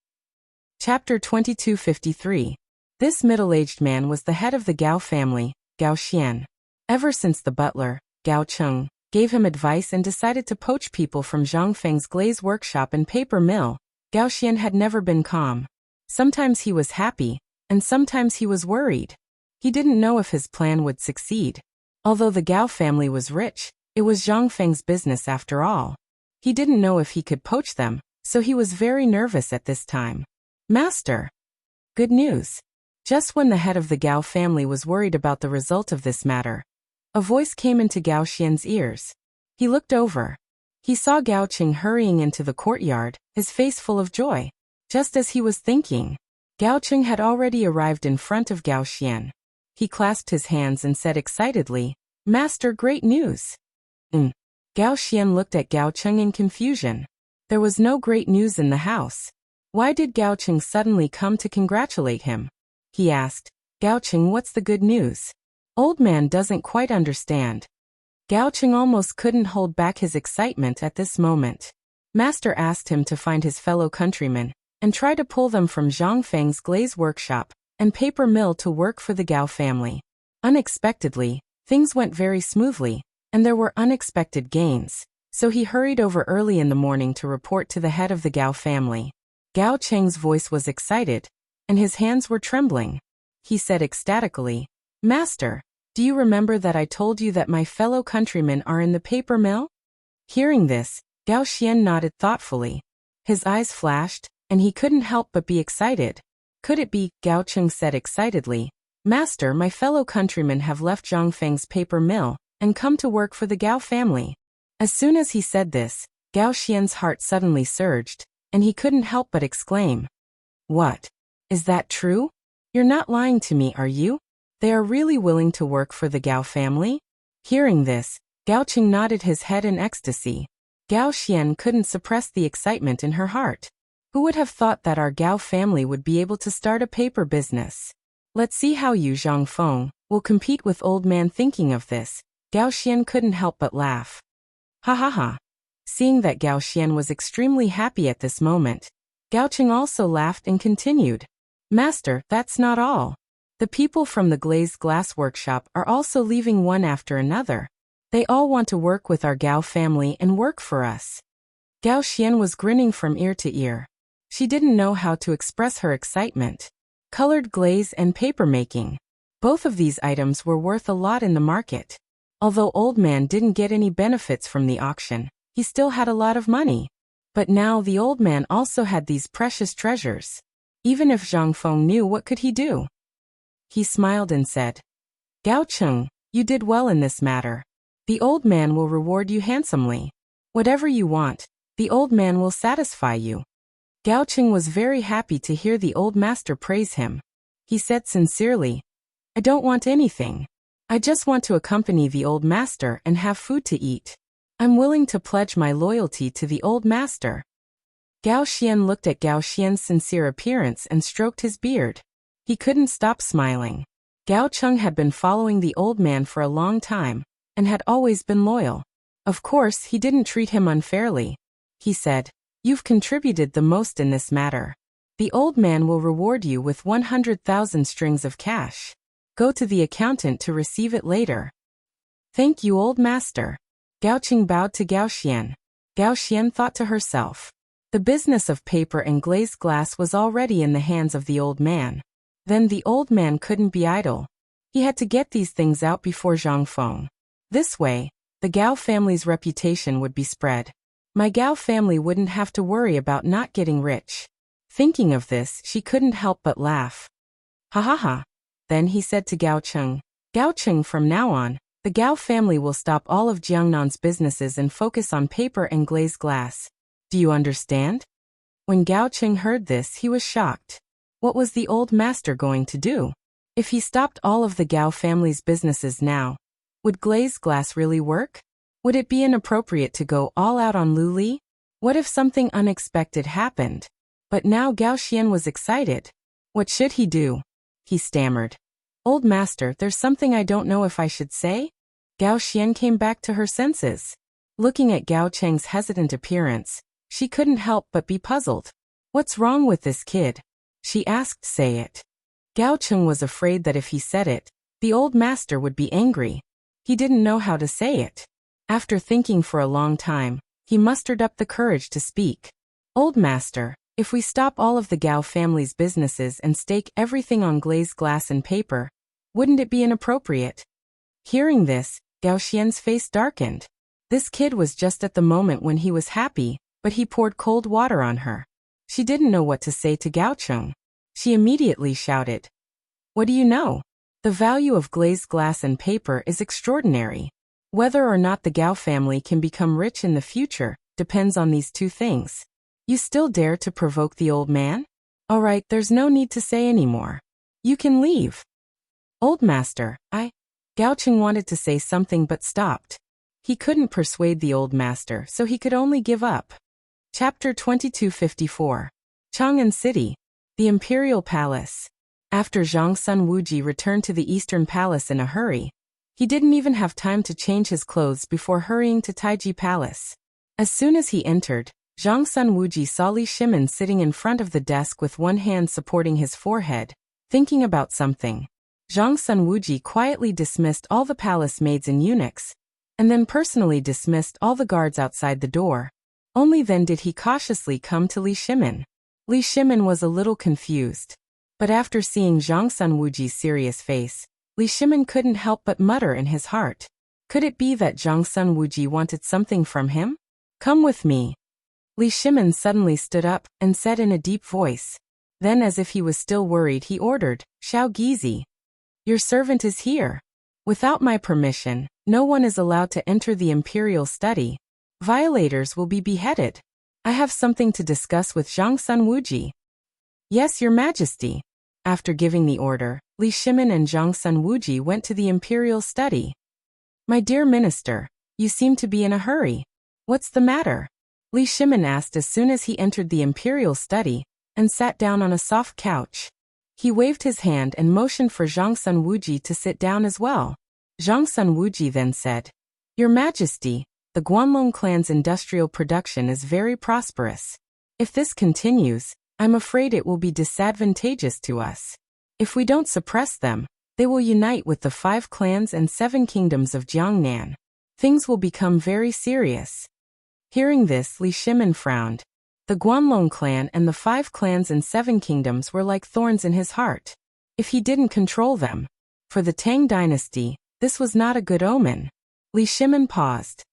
Chapter 2253. This middle-aged man was the head of the Gao family, Gao Xian. Ever since the butler, Gao Cheng, gave him advice and decided to poach people from Zhang Feng's glaze workshop and paper mill, Gao Xian had never been calm. Sometimes he was happy, and sometimes he was worried. He didn't know if his plan would succeed. Although the Gao family was rich, it was Zhang Feng's business after all. He didn't know if he could poach them, so he was very nervous at this time. Master! Good news! Just when the head of the Gao family was worried about the result of this matter, a voice came into Gao Xian's ears. He looked over. He saw Gao Qing hurrying into the courtyard, his face full of joy. Just as he was thinking, Gao Qing had already arrived in front of Gao Xian. He clasped his hands and said excitedly, "Master, great news!" Gao Xian looked at Gao Qing in confusion. There was no great news in the house. Why did Gao Qing suddenly come to congratulate him? He asked, "Gao Qing, what's the good news?" Old man doesn't quite understand. Gao Qing almost couldn't hold back his excitement at this moment. Master asked him to find his fellow countrymen and try to pull them from Zhang Feng's glaze workshop and paper mill to work for the Gao family. Unexpectedly, things went very smoothly, and there were unexpected gains, so he hurried over early in the morning to report to the head of the Gao family. Gao Cheng's voice was excited, and his hands were trembling. He said ecstatically, "Master, do you remember that I told you that my fellow countrymen are in the paper mill?" Hearing this, Gao Xian nodded thoughtfully. His eyes flashed, and he couldn't help but be excited. "Could it be?" Gao Cheng said excitedly. "Master, my fellow countrymen have left Zhang Feng's paper mill and come to work for the Gao family." As soon as he said this, Gao Xian's heart suddenly surged, and he couldn't help but exclaim, "What? Is that true? You're not lying to me, are you? They are really willing to work for the Gao family?" Hearing this, Gao Qing nodded his head in ecstasy. Gao Xian couldn't suppress the excitement in her heart. Who would have thought that our Gao family would be able to start a paper business? Let's see how you, Zhang Feng, will compete with old man. Thinking of this, Gao Xian couldn't help but laugh. Ha ha ha. Seeing that Gao Xian was extremely happy at this moment, Gao Qing also laughed and continued, "Master, that's not all. The people from the glazed glass workshop are also leaving one after another. They all want to work with our Gao family and work for us." Gao Xian was grinning from ear to ear. She didn't know how to express her excitement. Colored glaze and paper making. Both of these items were worth a lot in the market. Although old man didn't get any benefits from the auction, he still had a lot of money. But now the old man also had these precious treasures. Even if Zhang Feng knew, what could he do? He smiled and said, "Gao Cheng, you did well in this matter. The old man will reward you handsomely. Whatever you want, the old man will satisfy you." Gao Cheng was very happy to hear the old master praise him. He said sincerely, "I don't want anything. I just want to accompany the old master and have food to eat. I'm willing to pledge my loyalty to the old master." Gao Xian looked at Gao Xian's sincere appearance and stroked his beard. He couldn't stop smiling. Gao Cheng had been following the old man for a long time, and had always been loyal. Of course, he didn't treat him unfairly. He said, "You've contributed the most in this matter. The old man will reward you with 100,000 strings of cash. Go to the accountant to receive it later." "Thank you, old master." Gao Qing bowed to Gao Xian. Gao Xian thought to herself, the business of paper and glazed glass was already in the hands of the old man. Then the old man couldn't be idle. He had to get these things out before Zhang Feng. This way, the Gao family's reputation would be spread. My Gao family wouldn't have to worry about not getting rich. Thinking of this, she couldn't help but laugh. "Ha ha ha." Then he said to Gao Cheng, "Gao Cheng, from now on, the Gao family will stop all of Jiangnan's businesses and focus on paper and glazed glass. Do you understand?" When Gao Cheng heard this, he was shocked. What was the old master going to do? If he stopped all of the Gao family's businesses now, would glazed glass really work? Would it be inappropriate to go all out on Lu Li? What if something unexpected happened? But now Gao Xian was excited. What should he do? He stammered. "Old master, there's something I don't know if I should say?" Gao Xian came back to her senses. Looking at Gao Cheng's hesitant appearance, She couldn't help but be puzzled. What's wrong with this kid? She asked. Say it. Gao Cheng was afraid that if he said it, the old master would be angry. He didn't know how to say it. After thinking for a long time, he mustered up the courage to speak. Old master, if we stop all of the Gao family's businesses and stake everything on glazed glass and paper, wouldn't it be inappropriate? Hearing this, Gao Xian's face darkened. This kid was just at the moment when he was happy, but he poured cold water on her. She didn't know what to say to Gao Cheng. She immediately shouted, "What do you know? The value of glazed glass and paper is extraordinary. Whether or not the Gao family can become rich in the future depends on these two things. You still dare to provoke the old man? All right, there's no need to say any more. You can leave." Old master, Gao Cheng wanted to say something but stopped. He couldn't persuade the old master, so he could only give up. Chapter 2254. Chang'an City. The Imperial Palace. After Zhang Sun Wuji returned to the Eastern Palace in a hurry, he didn't even have time to change his clothes before hurrying to Taiji Palace. As soon as he entered, Zhang Sun Wuji saw Li Shimin sitting in front of the desk with one hand supporting his forehead, thinking about something. Zhang Sun Wuji quietly dismissed all the palace maids and eunuchs, and then personally dismissed all the guards outside the door. Only then did he cautiously come to Li Shimin. Li Shimin was a little confused. But after seeing Zhang Sun Wuji's serious face, Li Shimin couldn't help but mutter in his heart. Could it be that Zhang Sun Wuji wanted something from him? "Come with me." Li Shimin suddenly stood up and said in a deep voice. Then, as if he was still worried, he ordered, "Xiao Gizi. Your servant is here. Without my permission, no one is allowed to enter the imperial study. Violators will be beheaded. I have something to discuss with Zhang Sun Wuji." "Yes, Your Majesty." After giving the order, Li Shimin and Zhang Sun Wuji went to the imperial study. "My dear minister, you seem to be in a hurry. What's the matter?" Li Shimin asked as soon as he entered the imperial study and sat down on a soft couch. He waved his hand and motioned for Zhang Sun Wuji to sit down as well. Zhang Sun Wuji then said, "Your Majesty, the Guanlong clan's industrial production is very prosperous. If this continues, I'm afraid it will be disadvantageous to us. If we don't suppress them, they will unite with the 5 clans and 7 kingdoms of Jiangnan. Things will become very serious." Hearing this, Li Shimin frowned. The Guanlong clan and the 5 clans and 7 kingdoms were like thorns in his heart. If he didn't control them, for the Tang dynasty, this was not a good omen. Li Shimin paused.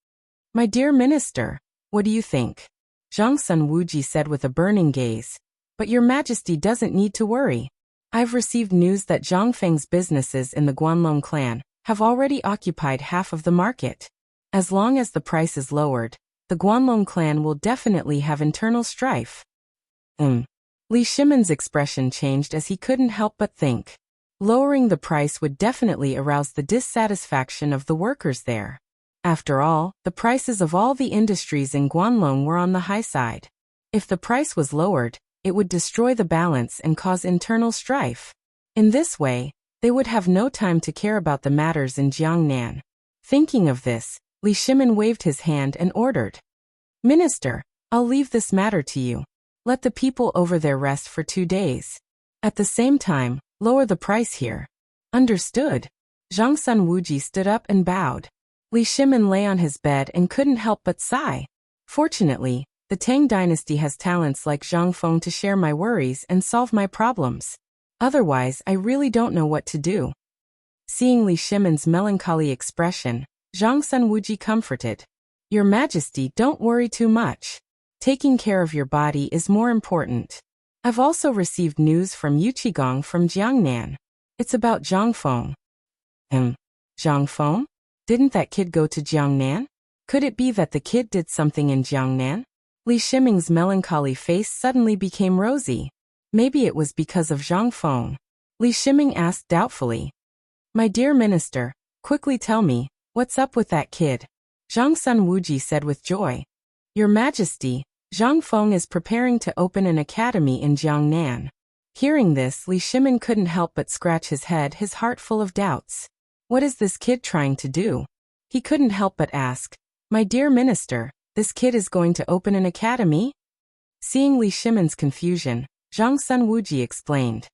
"My dear minister, what do you think?" Zhang Sun Wuji said with a burning gaze. "But Your Majesty doesn't need to worry. I've received news that Zhang Feng's businesses in the Guanlong clan have already occupied half of the market. As long as the price is lowered, the Guanlong clan will definitely have internal strife." Li Shimin's expression changed as he couldn't help but think. Lowering the price would definitely arouse the dissatisfaction of the workers there. After all, the prices of all the industries in Guanlong were on the high side. If the price was lowered, it would destroy the balance and cause internal strife. In this way, they would have no time to care about the matters in Jiangnan. Thinking of this, Li Shimin waved his hand and ordered, "Minister, I'll leave this matter to you. Let the people over there rest for 2 days. At the same time, lower the price here." "Understood." Zhang Sun Wuji stood up and bowed. Li Shimin lay on his bed and couldn't help but sigh. Fortunately, the Tang dynasty has talents like Zhang Feng to share my worries and solve my problems. Otherwise, I really don't know what to do. Seeing Li Shimin's melancholy expression, Zhang Sun Wuji comforted. "Your Majesty, don't worry too much. Taking care of your body is more important. I've also received news from Yuqigong from Jiangnan. It's about Zhang Feng." Zhang Feng? Didn't that kid go to Jiangnan? Could it be that the kid did something in Jiangnan? Li Shimin's melancholy face suddenly became rosy. Maybe it was because of Zhang Feng. Li Shimin asked doubtfully. "My dear minister, quickly tell me, what's up with that kid?" Zhang Sun Wuji said with joy. "Your Majesty, Zhang Feng is preparing to open an academy in Jiangnan." Hearing this, Li Shimin couldn't help but scratch his head, his heart full of doubts. What is this kid trying to do? He couldn't help but ask, "My dear minister, This kid is going to open an academy? Seeing Li Shimon's confusion, Zhang Sun Wuji explained.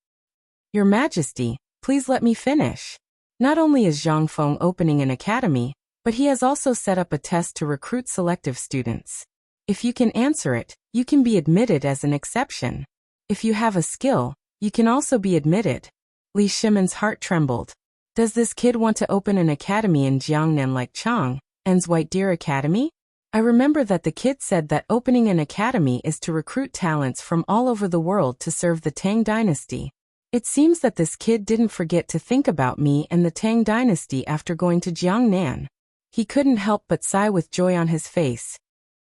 Your Majesty, please let me finish. Not only is Zhang Feng opening an academy, but he has also set up a test to recruit selective students. If you can answer it, you can be admitted as an exception. If you have a skill, you can also be admitted. Li Shimon's heart trembled. Does this kid want to open an academy in Jiangnan like Chang's White Deer Academy? I remember that the kid said that opening an academy is to recruit talents from all over the world to serve the Tang dynasty. It seems that this kid didn't forget to think about me and the Tang dynasty after going to Jiangnan. He couldn't help but sigh with joy on his face.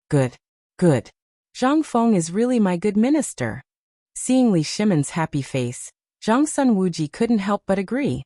Good. Good. Zhang Feng is really my good minister. Seeing Li Shimon's happy face, Zhang Sun Wuji couldn't help but agree.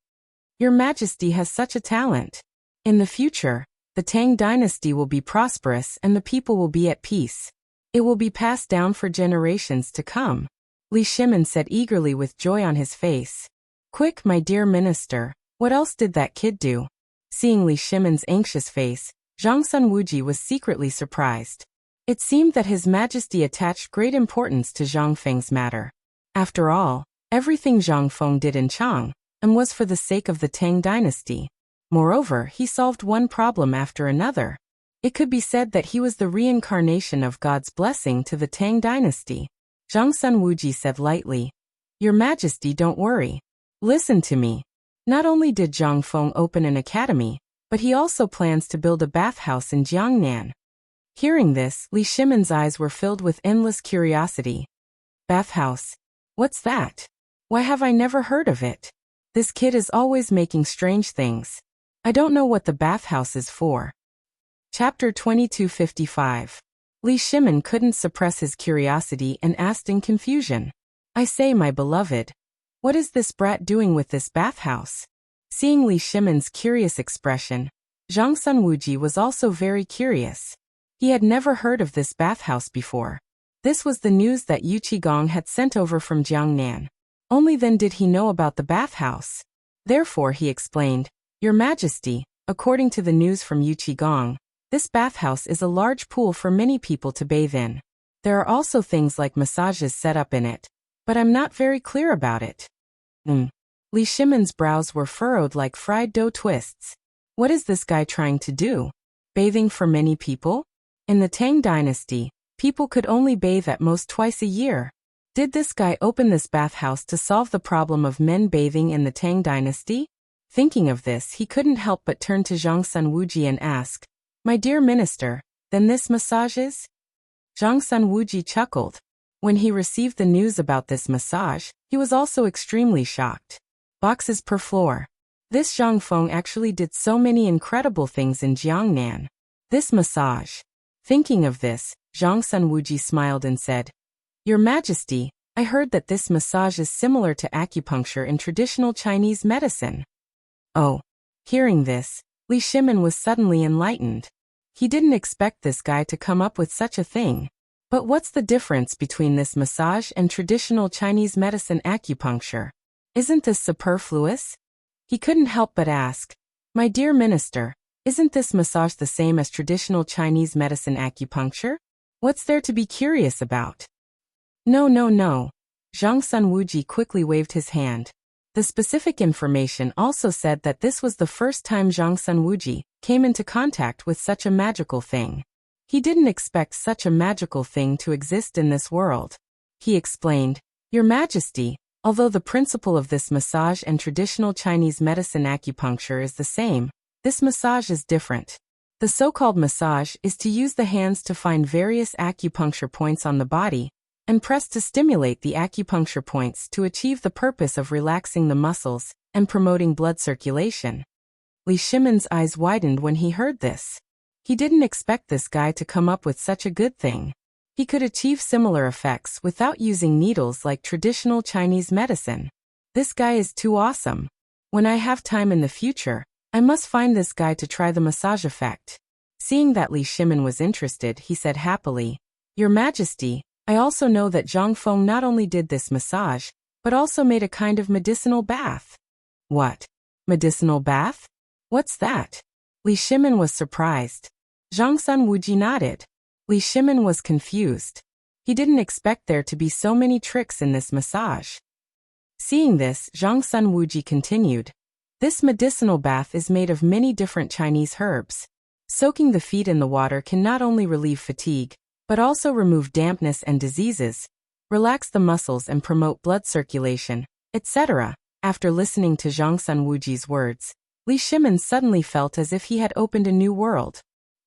Your Majesty has such a talent. In the future, the Tang dynasty will be prosperous and the people will be at peace. It will be passed down for generations to come. Li Shimon said eagerly with joy on his face. Quick, my dear minister, what else did that kid do? Seeing Li Shimon's anxious face, Zhang Sun Wuji was secretly surprised. It seemed that His Majesty attached great importance to Zhang Feng's matter. After all, everything Zhang Feng did in Chang'an was for the sake of the Tang dynasty. Moreover, he solved one problem after another. It could be said that he was the reincarnation of God's blessing to the Tang dynasty. Zhang Sun Wuji said lightly, Your Majesty, don't worry. Listen to me. Not only did Zhang Feng open an academy, but he also plans to build a bathhouse in Jiangnan. Hearing this, Li Shimon's eyes were filled with endless curiosity. Bathhouse? What's that? Why have I never heard of it? This kid is always making strange things. I don't know what the bathhouse is for. Chapter 2255. Li Shimon couldn't suppress his curiosity and asked in confusion. I say, my beloved, what is this brat doing with this bathhouse? Seeing Li Shimon's curious expression, Zhang Sun Wuji was also very curious. He had never heard of this bathhouse before. This was the news that Yu Qigong had sent over from Jiangnan. Only then did he know about the bathhouse. Therefore he explained, Your Majesty, according to the news from Yu Qigong, this bathhouse is a large pool for many people to bathe in. There are also things like massages set up in it, but I'm not very clear about it. Li Shimon's brows were furrowed like fried dough twists. What is this guy trying to do? Bathing for many people? In the Tang dynasty, people could only bathe at most twice a year. Did this guy open this bathhouse to solve the problem of men bathing in the Tang dynasty? Thinking of this, he couldn't help but turn to Zhang Sun Wuji and ask, My dear minister, then this massage is? Zhang Sun Wuji chuckled. When he received the news about this massage, he was also extremely shocked. Boxes per floor. This Zhang Feng actually did so many incredible things in Jiangnan. This massage. Thinking of this, Zhang Sun Wuji smiled and said, Your Majesty, I heard that this massage is similar to acupuncture in traditional Chinese medicine. Oh. Hearing this, Li Shimon was suddenly enlightened. He didn't expect this guy to come up with such a thing. But what's the difference between this massage and traditional Chinese medicine acupuncture? Isn't this superfluous? He couldn't help but ask, My dear minister, isn't this massage the same as traditional Chinese medicine acupuncture? What's there to be curious about? No. Zhang Sun Wuji quickly waved his hand. The specific information also said that this was the first time Zhang Sun Wuji came into contact with such a magical thing. He didn't expect such a magical thing to exist in this world. He explained, Your Majesty, although the principle of this massage and traditional Chinese medicine acupuncture is the same, this massage is different. The so-called massage is to use the hands to find various acupuncture points on the body, and press to stimulate the acupuncture points to achieve the purpose of relaxing the muscles and promoting blood circulation. Li Shimon's eyes widened when he heard this. He didn't expect this guy to come up with such a good thing. He could achieve similar effects without using needles like traditional Chinese medicine. This guy is too awesome. When I have time in the future, I must find this guy to try the massage effect. Seeing that Li Shimon was interested, he said happily, Your Majesty, I also know that Zhang Feng not only did this massage, but also made a kind of medicinal bath. What? Medicinal bath? What's that? Li Shimon was surprised. Zhang Sun Wuji nodded. Li Shimin was confused. He didn't expect there to be so many tricks in this massage. Seeing this, Zhang Sun Wuji continued. This medicinal bath is made of many different Chinese herbs. Soaking the feet in the water can not only relieve fatigue, but also remove dampness and diseases, relax the muscles and promote blood circulation, etc. After listening to Zhang Sun Wuji's words, Li Shimin suddenly felt as if he had opened a new world.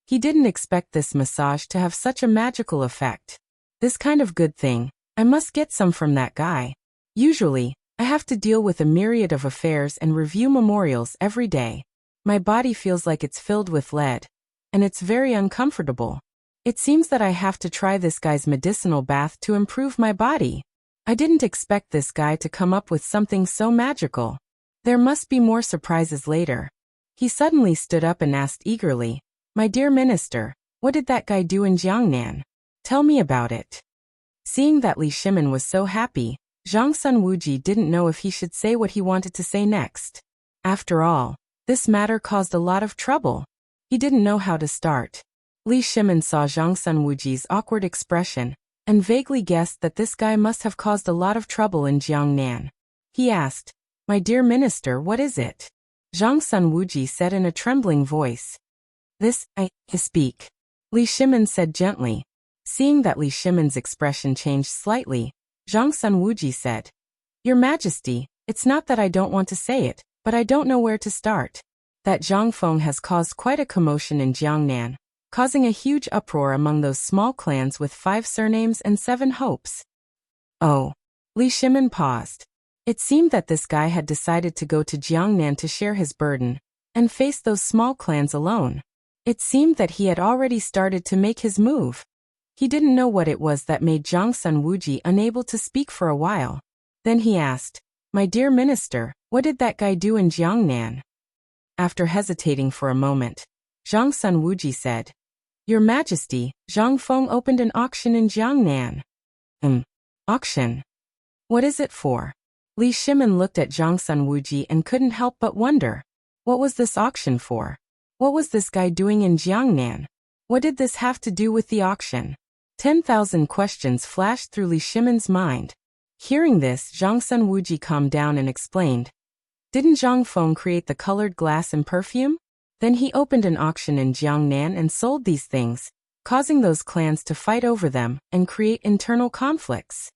He didn't expect this massage to have such a magical effect. This kind of good thing, I must get some from that guy. Usually, I have to deal with a myriad of affairs and review memorials every day. My body feels like it's filled with lead, and it's very uncomfortable. It seems that I have to try this guy's medicinal bath to improve my body. I didn't expect this guy to come up with something so magical. There must be more surprises later. He suddenly stood up and asked eagerly, "My dear minister, what did that guy do in Jiangnan? Tell me about it." Seeing that Li Shimin was so happy, Zhang Sun Wuji didn't know if he should say what he wanted to say next. After all, this matter caused a lot of trouble. He didn't know how to start. Li Shimin saw Zhang Sun Wuji's awkward expression, and vaguely guessed that this guy must have caused a lot of trouble in Jiangnan. He asked, "My dear minister, what is it?" Zhang Sun Wuji said in a trembling voice. I speak. Li Shimin said gently. Seeing that Li Shimin's expression changed slightly, Zhang Sun Wuji said, "Your Majesty, it's not that I don't want to say it, but I don't know where to start. That Zhang Feng has caused quite a commotion in Jiangnan, causing a huge uproar among those small clans with 5 surnames and 7 hopes." Oh. Li Shimin paused. It seemed that this guy had decided to go to Jiangnan to share his burden, and face those small clans alone. It seemed that he had already started to make his move. He didn't know what it was that made Zhang Sun Wuji unable to speak for a while. Then he asked, "My dear minister, what did that guy do in Jiangnan?" After hesitating for a moment, Zhang Sun Wuji said, "Your Majesty, Zhang Feng opened an auction in Jiangnan." Auction? What is it for?" Li Shimin looked at Zhang Sun Wuji and couldn't help but wonder. What was this auction for? What was this guy doing in Jiangnan? What did this have to do with the auction? 10,000 questions flashed through Li Shimin's mind. Hearing this, Zhang Sun Wuji calmed down and explained. Didn't Zhang Feng create the colored glass and perfume? Then he opened an auction in Jiangnan and sold these things, causing those clans to fight over them and create internal conflicts.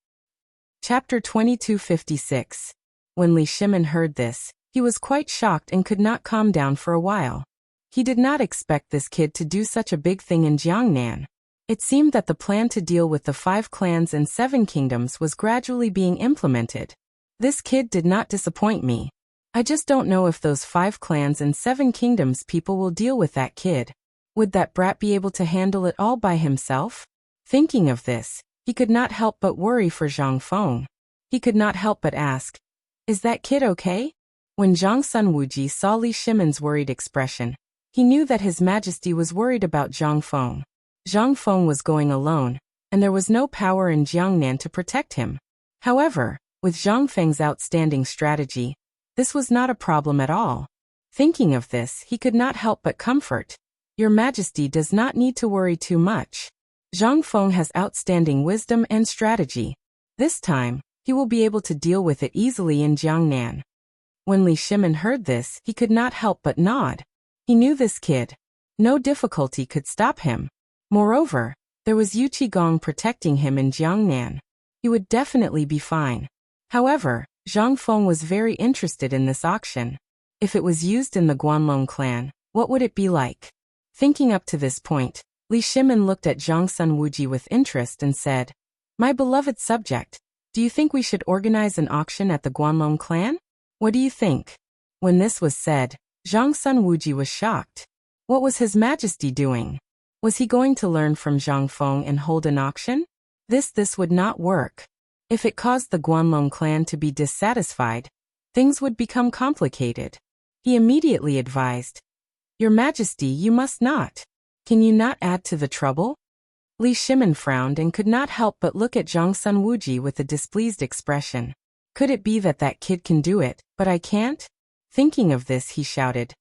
Chapter 2256. When Li Shimin heard this, he was quite shocked and could not calm down for a while. He did not expect this kid to do such a big thing in Jiangnan. It seemed that the plan to deal with the 5 clans and 7 kingdoms was gradually being implemented. This kid did not disappoint me. I just don't know if those 5 clans and 7 kingdoms people will deal with that kid. Would that brat be able to handle it all by himself? Thinking of this, he could not help but worry for Zhang Feng. He could not help but ask, "Is that kid okay?" When Zhang Sun Wuji saw Li Shimin's worried expression, he knew that His Majesty was worried about Zhang Feng. Zhang Feng was going alone, and there was no power in Jiangnan to protect him. However, with Zhang Feng's outstanding strategy, this was not a problem at all. Thinking of this, he could not help but comfort. Your Majesty does not need to worry too much. Zhang Feng has outstanding wisdom and strategy. This time, he will be able to deal with it easily in Jiangnan. When Li Shimin heard this, he could not help but nod. He knew this kid. No difficulty could stop him. Moreover, there was Yu Qigong protecting him in Jiangnan. He would definitely be fine. However, Zhang Feng was very interested in this auction. If it was used in the Guanlong clan, what would it be like? Thinking up to this point, Li Shimin looked at Zhang Sun Wuji with interest and said, "My beloved subject, do you think we should organize an auction at the Guanlong clan? What do you think?" When this was said, Zhang Sun Wuji was shocked. What was His Majesty doing? Was he going to learn from Zhang Feng and hold an auction? This would not work. If it caused the Guanlong clan to be dissatisfied, things would become complicated. He immediately advised, "Your Majesty, you must not. Can you not add to the trouble?" Li Shimin frowned and could not help but look at Zhang Sun Wuji with a displeased expression. Could it be that that kid can do it, but I can't? Thinking of this, he shouted,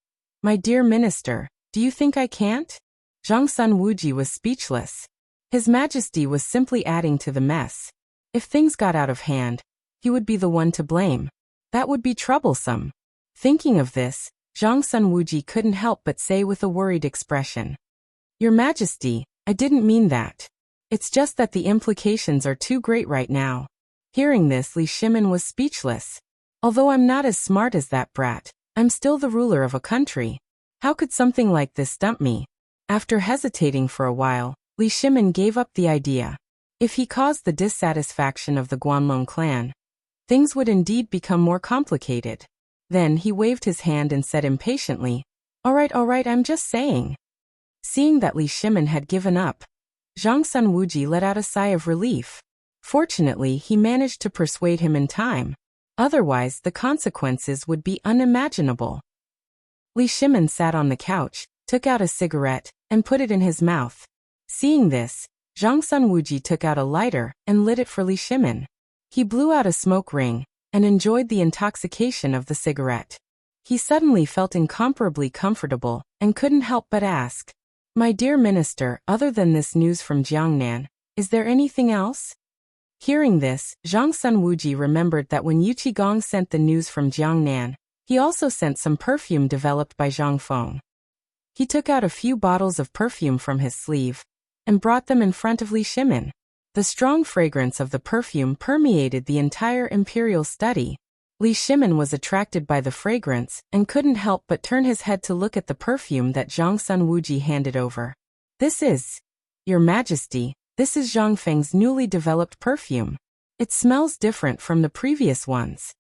"My dear minister, do you think I can't?" Zhang Sun Wuji was speechless. His Majesty was simply adding to the mess. If things got out of hand, he would be the one to blame. That would be troublesome. Thinking of this, Zhang Sunwuji couldn't help but say with a worried expression, "Your Majesty, I didn't mean that. It's just that the implications are too great right now." Hearing this, Li Shimin was speechless. Although I'm not as smart as that brat, I'm still the ruler of a country. How could something like this stump me? After hesitating for a while, Li Shimin gave up the idea. If he caused the dissatisfaction of the Guanlong clan, things would indeed become more complicated. Then he waved his hand and said impatiently, all right, I'm just saying." Seeing that Li Shimin had given up, Zhang Sunwuji let out a sigh of relief. Fortunately, he managed to persuade him in time. Otherwise, the consequences would be unimaginable. Li Shimin sat on the couch, took out a cigarette, and put it in his mouth. Seeing this, Zhang Sunwuji took out a lighter and lit it for Li Shimin. He blew out a smoke ring and enjoyed the intoxication of the cigarette. He suddenly felt incomparably comfortable and couldn't help but ask, "My dear minister, other than this news from Jiangnan, is there anything else?" Hearing this, Zhang Sunwuji remembered that when Yu Qigong sent the news from Jiangnan, he also sent some perfume developed by Zhang Feng. He took out a few bottles of perfume from his sleeve and brought them in front of Li Shimin. The strong fragrance of the perfume permeated the entire imperial study. Li Shimin was attracted by the fragrance and couldn't help but turn his head to look at the perfume that Zhang Sunwuji handed over. "This is, Your Majesty, this is Zhang Feng's newly developed perfume. It smells different from the previous ones,"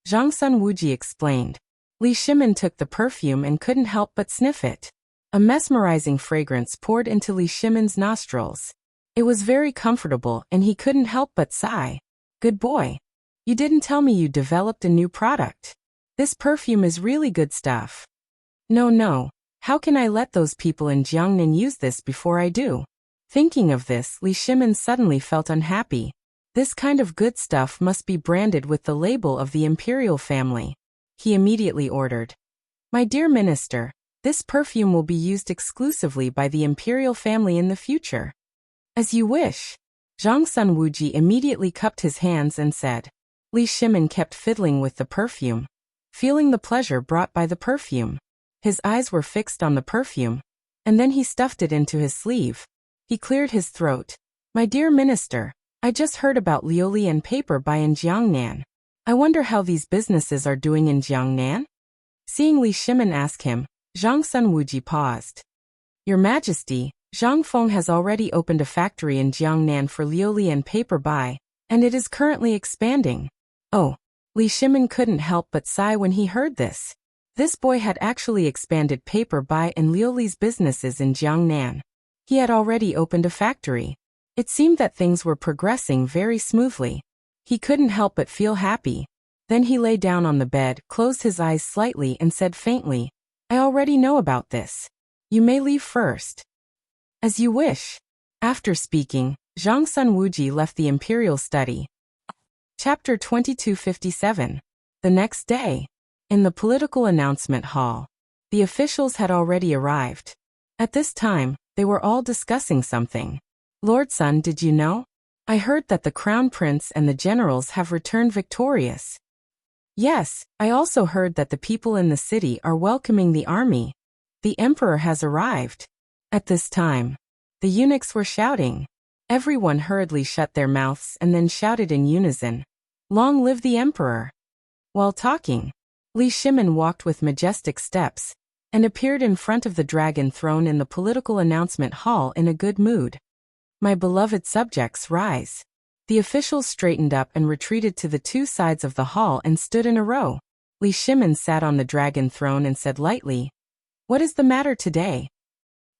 Zhang Sunwuji explained. Li Shimin took the perfume and couldn't help but sniff it. A mesmerizing fragrance poured into Li Shimin's nostrils. It was very comfortable and he couldn't help but sigh. "Good boy. You didn't tell me you developed a new product. This perfume is really good stuff." No. How can I let those people in Jiangnan use this before I do?" Thinking of this, Li Shimin suddenly felt unhappy. This kind of good stuff must be branded with the label of the imperial family. He immediately ordered, "My dear minister, this perfume will be used exclusively by the imperial family in the future." "As you wish." Zhang Sunwuji immediately cupped his hands and said. Li Shimin kept fiddling with the perfume, feeling the pleasure brought by the perfume. His eyes were fixed on the perfume, and then he stuffed it into his sleeve. He cleared his throat. "My dear minister, I just heard about Lioli and paper buy in Jiangnan. I wonder how these businesses are doing in Jiangnan?" Seeing Li Shimin ask him, Zhang Sunwuji paused. "Your Majesty, Zhang Feng has already opened a factory in Jiangnan for Lioli and paper buy, and it is currently expanding." Oh, Li Shimin couldn't help but sigh when he heard this. This boy had actually expanded paper buy and Lioli's businesses in Jiangnan. He had already opened a factory. It seemed that things were progressing very smoothly. He couldn't help but feel happy. Then he lay down on the bed, closed his eyes slightly and said faintly, "I already know about this. You may leave first." "As you wish." After speaking, Zhang Sunwuji left the imperial study. Chapter 2257. The next day. In the political announcement hall, the officials had already arrived. At this time, they were all discussing something. "Lord Sun, did you know? I heard that the Crown Prince and the generals have returned victorious." "Yes, I also heard that the people in the city are welcoming the army. The emperor has arrived." At this time, the eunuchs were shouting. Everyone hurriedly shut their mouths and then shouted in unison, "Long live the emperor!" While talking, Li Shimin walked with majestic steps and appeared in front of the dragon throne in the political announcement hall in a good mood. "My beloved subjects, rise." The officials straightened up and retreated to the two sides of the hall and stood in a row. Li Shimin sat on the dragon throne and said lightly, "What is the matter today?"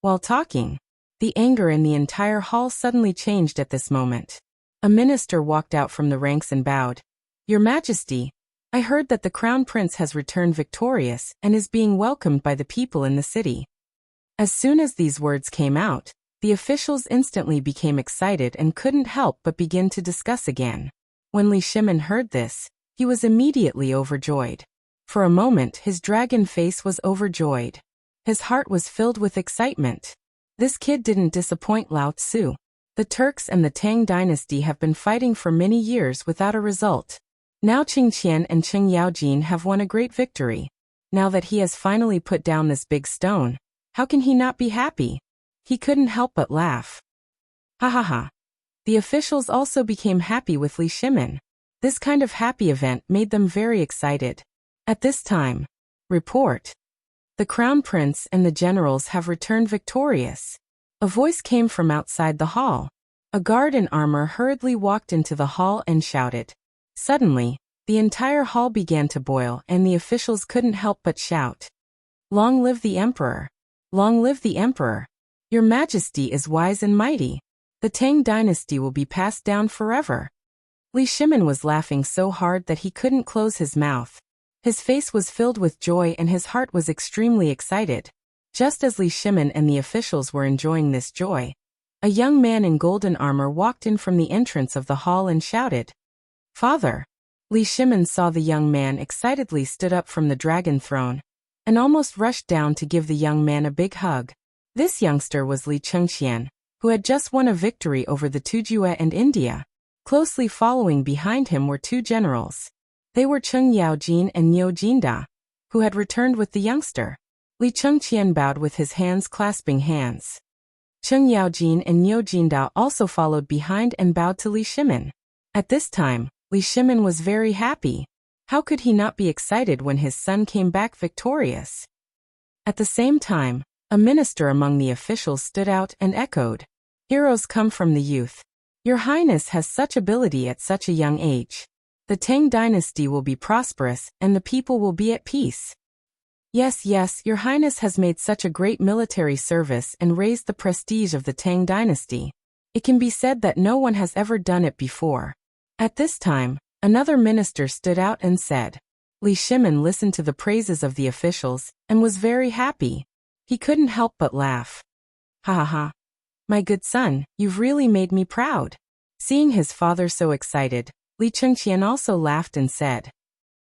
While talking, the anger in the entire hall suddenly changed at this moment. A minister walked out from the ranks and bowed. "Your Majesty, I heard that the Crown Prince has returned victorious and is being welcomed by the people in the city." As soon as these words came out, the officials instantly became excited and couldn't help but begin to discuss again. When Li Shimin heard this, he was immediately overjoyed. For a moment, his dragon face was overjoyed. His heart was filled with excitement. This kid didn't disappoint Lao Tzu. The Turks and the Tang dynasty have been fighting for many years without a result. Now Qing Qian and Qing Yaojin have won a great victory. Now that he has finally put down this big stone, how can he not be happy? He couldn't help but laugh. Ha ha ha. The officials also became happy with Li Shimin. This kind of happy event made them very excited. At this time, report. The crown prince and the generals have returned victorious. A voice came from outside the hall. A guard in armor hurriedly walked into the hall and shouted. Suddenly, the entire hall began to boil and the officials couldn't help but shout. Long live the emperor! Long live the emperor! Your Majesty is wise and mighty. The Tang dynasty will be passed down forever. Li Shimin was laughing so hard that he couldn't close his mouth. His face was filled with joy and his heart was extremely excited. Just as Li Shimin and the officials were enjoying this joy, a young man in golden armor walked in from the entrance of the hall and shouted, Father! Li Shimin saw the young man excitedly stood up from the dragon throne and almost rushed down to give the young man a big hug. This youngster was Li Chengqian, who had just won a victory over the Tujue and India. Closely following behind him were two generals. They were Qing Yaojin and Niu Jinda, who had returned with the youngster. Li Chengqian bowed with his hands clasping hands. Qing Yaojin and Niu Jinda also followed behind and bowed to Li Shimin. At this time, Li Shimin was very happy. How could he not be excited when his son came back victorious? At the same time, a minister among the officials stood out and echoed, Heroes come from the youth. Your Highness has such ability at such a young age. The Tang dynasty will be prosperous and the people will be at peace. Yes, yes, Your Highness has made such a great military service and raised the prestige of the Tang dynasty. It can be said that no one has ever done it before. At this time, another minister stood out and said, Li Shimin listened to the praises of the officials and was very happy. He couldn't help but laugh. Ha ha ha. My good son, you've really made me proud. Seeing his father so excited, Li Chengqian also laughed and said,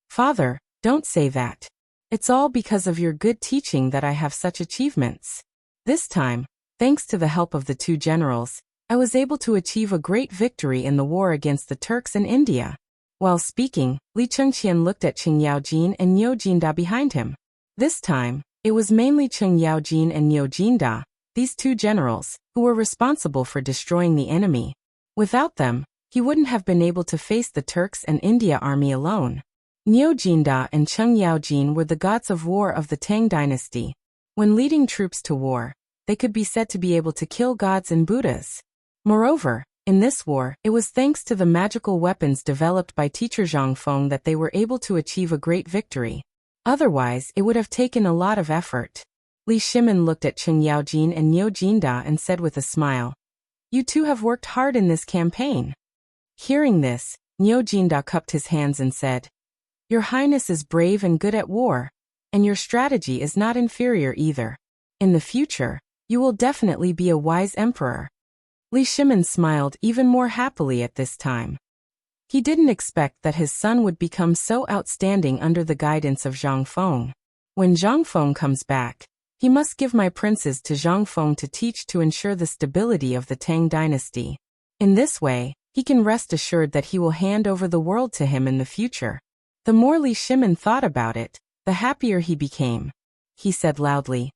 Father, don't say that. It's all because of your good teaching that I have such achievements. This time, thanks to the help of the two generals, I was able to achieve a great victory in the war against the Turks in India. While speaking, Li Chengqian looked at Qing Yaojin and Niu Jinda behind him. This time, it was mainly Qing Yaojin and Niu Jinda, these two generals, who were responsible for destroying the enemy. Without them, he wouldn't have been able to face the Turks and India army alone. Niu Jinda and Qing Yaojin were the gods of war of the Tang dynasty. When leading troops to war, they could be said to be able to kill gods and Buddhas. Moreover, in this war, it was thanks to the magical weapons developed by teacher Zhang Feng that they were able to achieve a great victory. Otherwise, it would have taken a lot of effort. Li Shimin looked at Qing Yaojin and Niu Jinda and said with a smile, You two have worked hard in this campaign. Hearing this, Niu Jinda cupped his hands and said, Your Highness is brave and good at war, and your strategy is not inferior either. In the future, you will definitely be a wise emperor. Li Shimin smiled even more happily at this time. He didn't expect that his son would become so outstanding under the guidance of Zhang Feng. When Zhang Feng comes back, he must give my princes to Zhang Feng to teach to ensure the stability of the Tang dynasty. In this way, he can rest assured that he will hand over the world to him in the future. The more Li Shimin thought about it, the happier he became. He said loudly,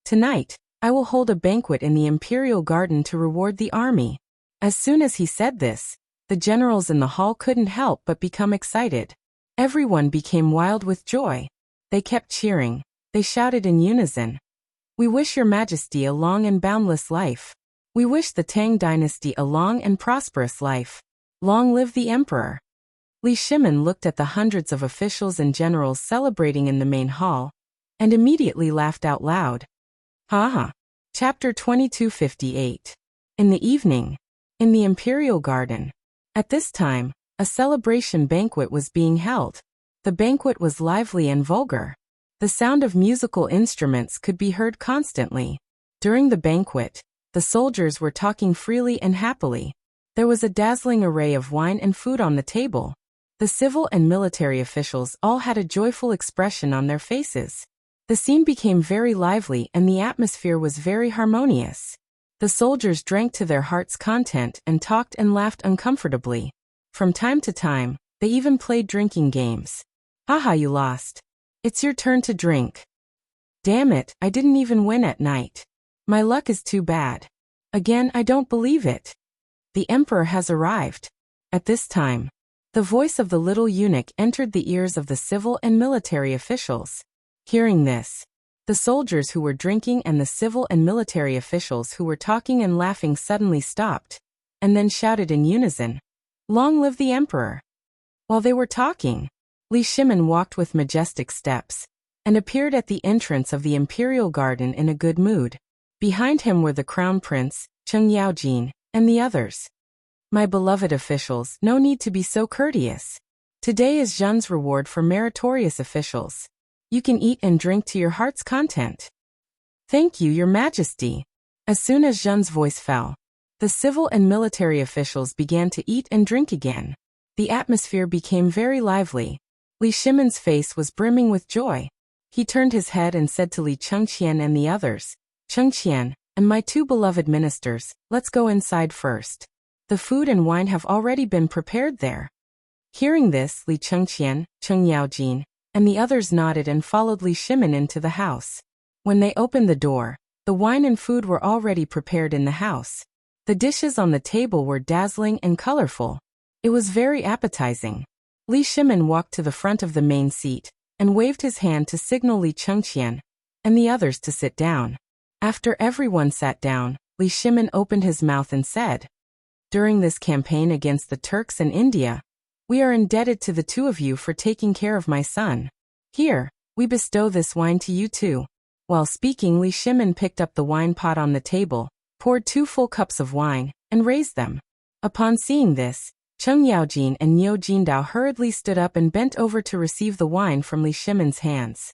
Tonight, I will hold a banquet in the imperial garden to reward the army. As soon as he said this, the generals in the hall couldn't help but become excited. Everyone became wild with joy. They kept cheering. They shouted in unison, We wish Your Majesty a long and boundless life. We wish the Tang dynasty a long and prosperous life. Long live the emperor. Li Shimin looked at the hundreds of officials and generals celebrating in the main hall, and immediately laughed out loud. Ha ha. Chapter 2258. In the evening, in the imperial garden. At this time, a celebration banquet was being held. The banquet was lively and vulgar. The sound of musical instruments could be heard constantly. During the banquet, the soldiers were talking freely and happily. There was a dazzling array of wine and food on the table. The civil and military officials all had a joyful expression on their faces. The scene became very lively and the atmosphere was very harmonious. The soldiers drank to their heart's content and talked and laughed uncomfortably. From time to time, they even played drinking games. Haha, you lost. It's your turn to drink. Damn it, I didn't even win at night. My luck is too bad. Again, I don't believe it. The emperor has arrived. At this time, the voice of the little eunuch entered the ears of the civil and military officials. Hearing this, the soldiers who were drinking and the civil and military officials who were talking and laughing suddenly stopped, and then shouted in unison, "Long live the emperor!" While they were talking, Li Shimin walked with majestic steps, and appeared at the entrance of the imperial garden in a good mood. Behind him were the crown prince, Cheng Yaojin, and the others. My beloved officials, no need to be so courteous. Today is Zhen's reward for meritorious officials. You can eat and drink to your heart's content. Thank you, your majesty. As soon as Zhen's voice fell, the civil and military officials began to eat and drink again. The atmosphere became very lively. Li Shimin's face was brimming with joy. He turned his head and said to Li Chengqian and the others, "Chengqian, and my two beloved ministers, let's go inside first. The food and wine have already been prepared there." Hearing this, Li Chengqian, Cheng Yaojin, and the others nodded and followed Li Shimin into the house. When they opened the door, the wine and food were already prepared in the house. The dishes on the table were dazzling and colorful. It was very appetizing. Li Shimin walked to the front of the main seat and waved his hand to signal Li Chengqian and the others to sit down. After everyone sat down, Li Shimin opened his mouth and said, "During this campaign against the Turks and India, we are indebted to the two of you for taking care of my son. Here, we bestow this wine to you too." While speaking, Li Shimin picked up the wine pot on the table, poured 2 full cups of wine, and raised them. Upon seeing this, Cheng Yaojin and Niu Jindao hurriedly stood up and bent over to receive the wine from Li Shimin's hands.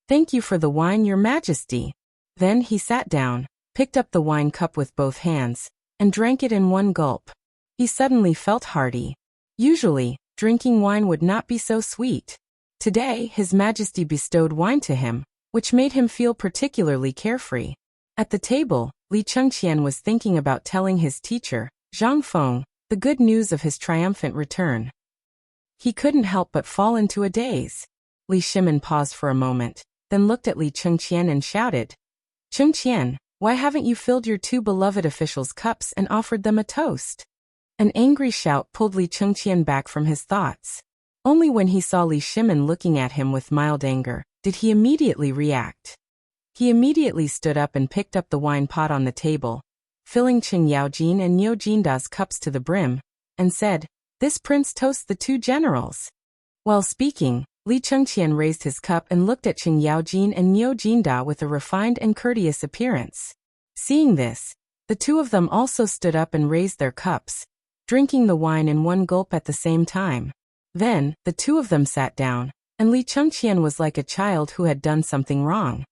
"Thank you for the wine, your majesty." Then he sat down, picked up the wine cup with both hands, and drank it in one gulp. He suddenly felt hearty. Usually, drinking wine would not be so sweet. Today, His Majesty bestowed wine to him, which made him feel particularly carefree. At the table, Li Chengqian was thinking about telling his teacher, Zhang Feng, the good news of his triumphant return. He couldn't help but fall into a daze. Li Shimin paused for a moment, then looked at Li Chengqian and shouted, "Chengqian, why haven't you filled your two beloved officials' cups and offered them a toast?" An angry shout pulled Li Chengqian back from his thoughts. Only when he saw Li Shimin looking at him with mild anger did he immediately react. He immediately stood up and picked up the wine pot on the table, filling Cheng Yaojin and Niu Jinda's cups to the brim, and said, "This prince toasts the two generals." While speaking, Li Chengqian raised his cup and looked at Cheng Yaojin and Niu Jinda with a refined and courteous appearance. Seeing this, the two of them also stood up and raised their cups, drinking the wine in one gulp at the same time. Then, the two of them sat down, and Li Chengqian was like a child who had done something wrong.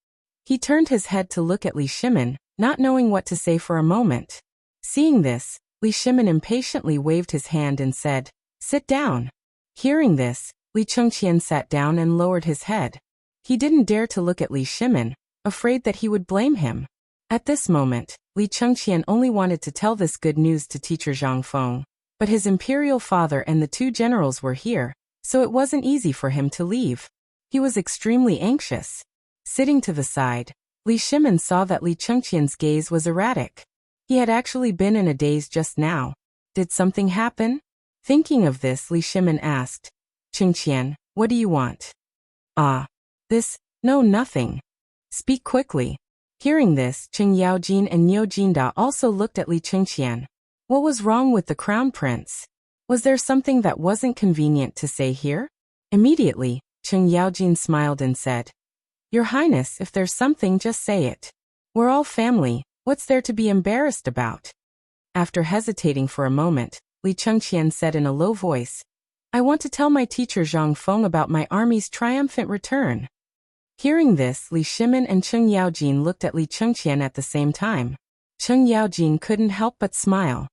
He turned his head to look at Li Shimin, not knowing what to say for a moment. Seeing this, Li Shimin impatiently waved his hand and said, "Sit down." Hearing this, Li Chengqian sat down and lowered his head. He didn't dare to look at Li Shimin, afraid that he would blame him. At this moment, Li Chengqian only wanted to tell this good news to teacher Zhang Feng, but his imperial father and the two generals were here, so it wasn't easy for him to leave. He was extremely anxious. Sitting to the side, Li Shimin saw that Li Chengqian's gaze was erratic. He had actually been in a daze just now. Did something happen? Thinking of this, Li Shimin asked, "Chengqian, what do you want?" No, nothing. Speak quickly." Hearing this, Cheng Yaojin and Niu Jinda also looked at Li Chengqian. What was wrong with the crown prince? Was there something that wasn't convenient to say here? Immediately, Cheng Yaojin smiled and said, "Your Highness, if there's something, just say it. We're all family, what's there to be embarrassed about?" After hesitating for a moment, Li Chengqian said in a low voice, "I want to tell my teacher Zhang Feng about my army's triumphant return." Hearing this, Li Shimin and Cheng Yaojin looked at Li Chengqian at the same time. Cheng Yaojin couldn't help but smile.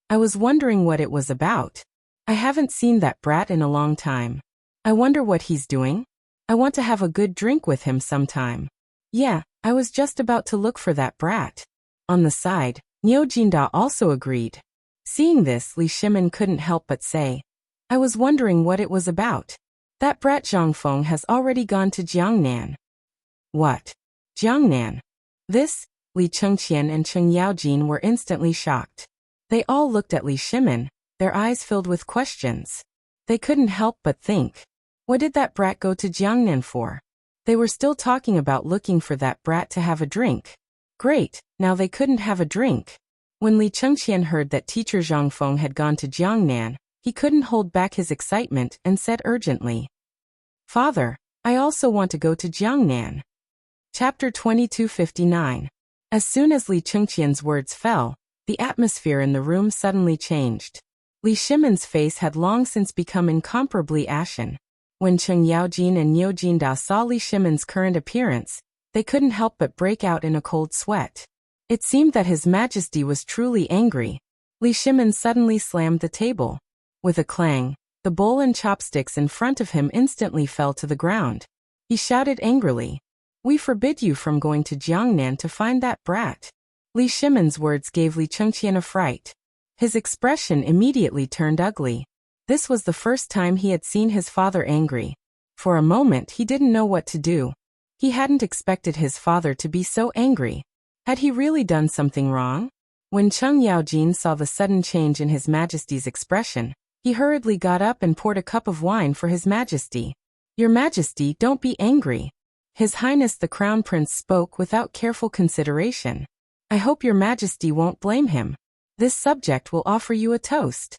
"I was wondering what it was about. I haven't seen that brat in a long time. I wonder what he's doing. I want to have a good drink with him sometime." "Yeah, I was just about to look for that brat." On the side, Niu Jinda also agreed. Seeing this, Li Shimin couldn't help but say, I was wondering what it was about. That brat Zhang Feng has already gone to Jiangnan. What? Jiangnan? This? Li Chengqian and Cheng Yaojin were instantly shocked. They all looked at Li Shimin, their eyes filled with questions. They couldn't help but think. What did that brat go to Jiangnan for? They were still talking about looking for that brat to have a drink. Great, now they couldn't have a drink. When Li Chengqian heard that teacher Zhang Feng had gone to Jiangnan, he couldn't hold back his excitement and said urgently, Father, I also want to go to Jiangnan. Chapter 2259. As soon as Li Chengqian's words fell, the atmosphere in the room suddenly changed. Li Shimin's face had long since become incomparably ashen. When Cheng Yaojin and Niu Jinda saw Li Shimin's current appearance, they couldn't help but break out in a cold sweat. It seemed that His Majesty was truly angry. Li Shimin suddenly slammed the table. With a clang, the bowl and chopsticks in front of him instantly fell to the ground. He shouted angrily, We forbid you from going to Jiangnan to find that brat. Li Shimin's words gave Li Chengqian a fright. His expression immediately turned ugly. This was the first time he had seen his father angry. For a moment he didn't know what to do. He hadn't expected his father to be so angry. Had he really done something wrong? When Cheng Yaojin saw the sudden change in His Majesty's expression, he hurriedly got up and poured a cup of wine for His Majesty. Your Majesty, don't be angry. His Highness the Crown Prince spoke without careful consideration. I hope your Majesty won't blame him. This subject will offer you a toast.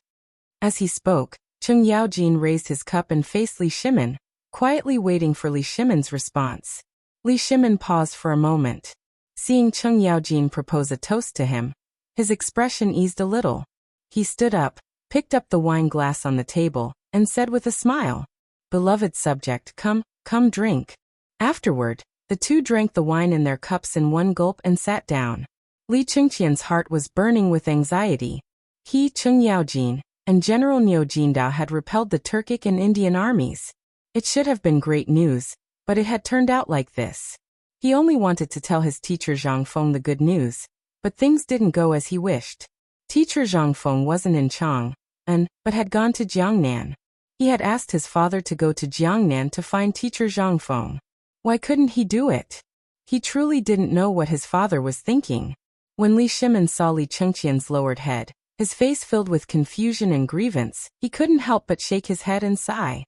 As he spoke, Cheng Yaojin raised his cup and faced Li Shimin, quietly waiting for Li Shimin's response. Li Shimin paused for a moment. Seeing Cheng Yaojin propose a toast to him, his expression eased a little. He stood up, picked up the wine glass on the table, and said with a smile, Beloved subject, come drink. Afterward, the two drank the wine in their cups in one gulp and sat down. Li Chengqian's heart was burning with anxiety. He, Cheng Yaojin, and General Niu Jinda had repelled the Turkic and Indian armies. It should have been great news, but it had turned out like this. He only wanted to tell his teacher Zhang Feng the good news, but things didn't go as he wished. Teacher Zhang Feng wasn't in Chang'an, but had gone to Jiangnan. He had asked his father to go to Jiangnan to find teacher Zhang Feng. Why couldn't he do it? He truly didn't know what his father was thinking. When Li Shimin saw Li Chengqian's lowered head, his face filled with confusion and grievance, he couldn't help but shake his head and sigh.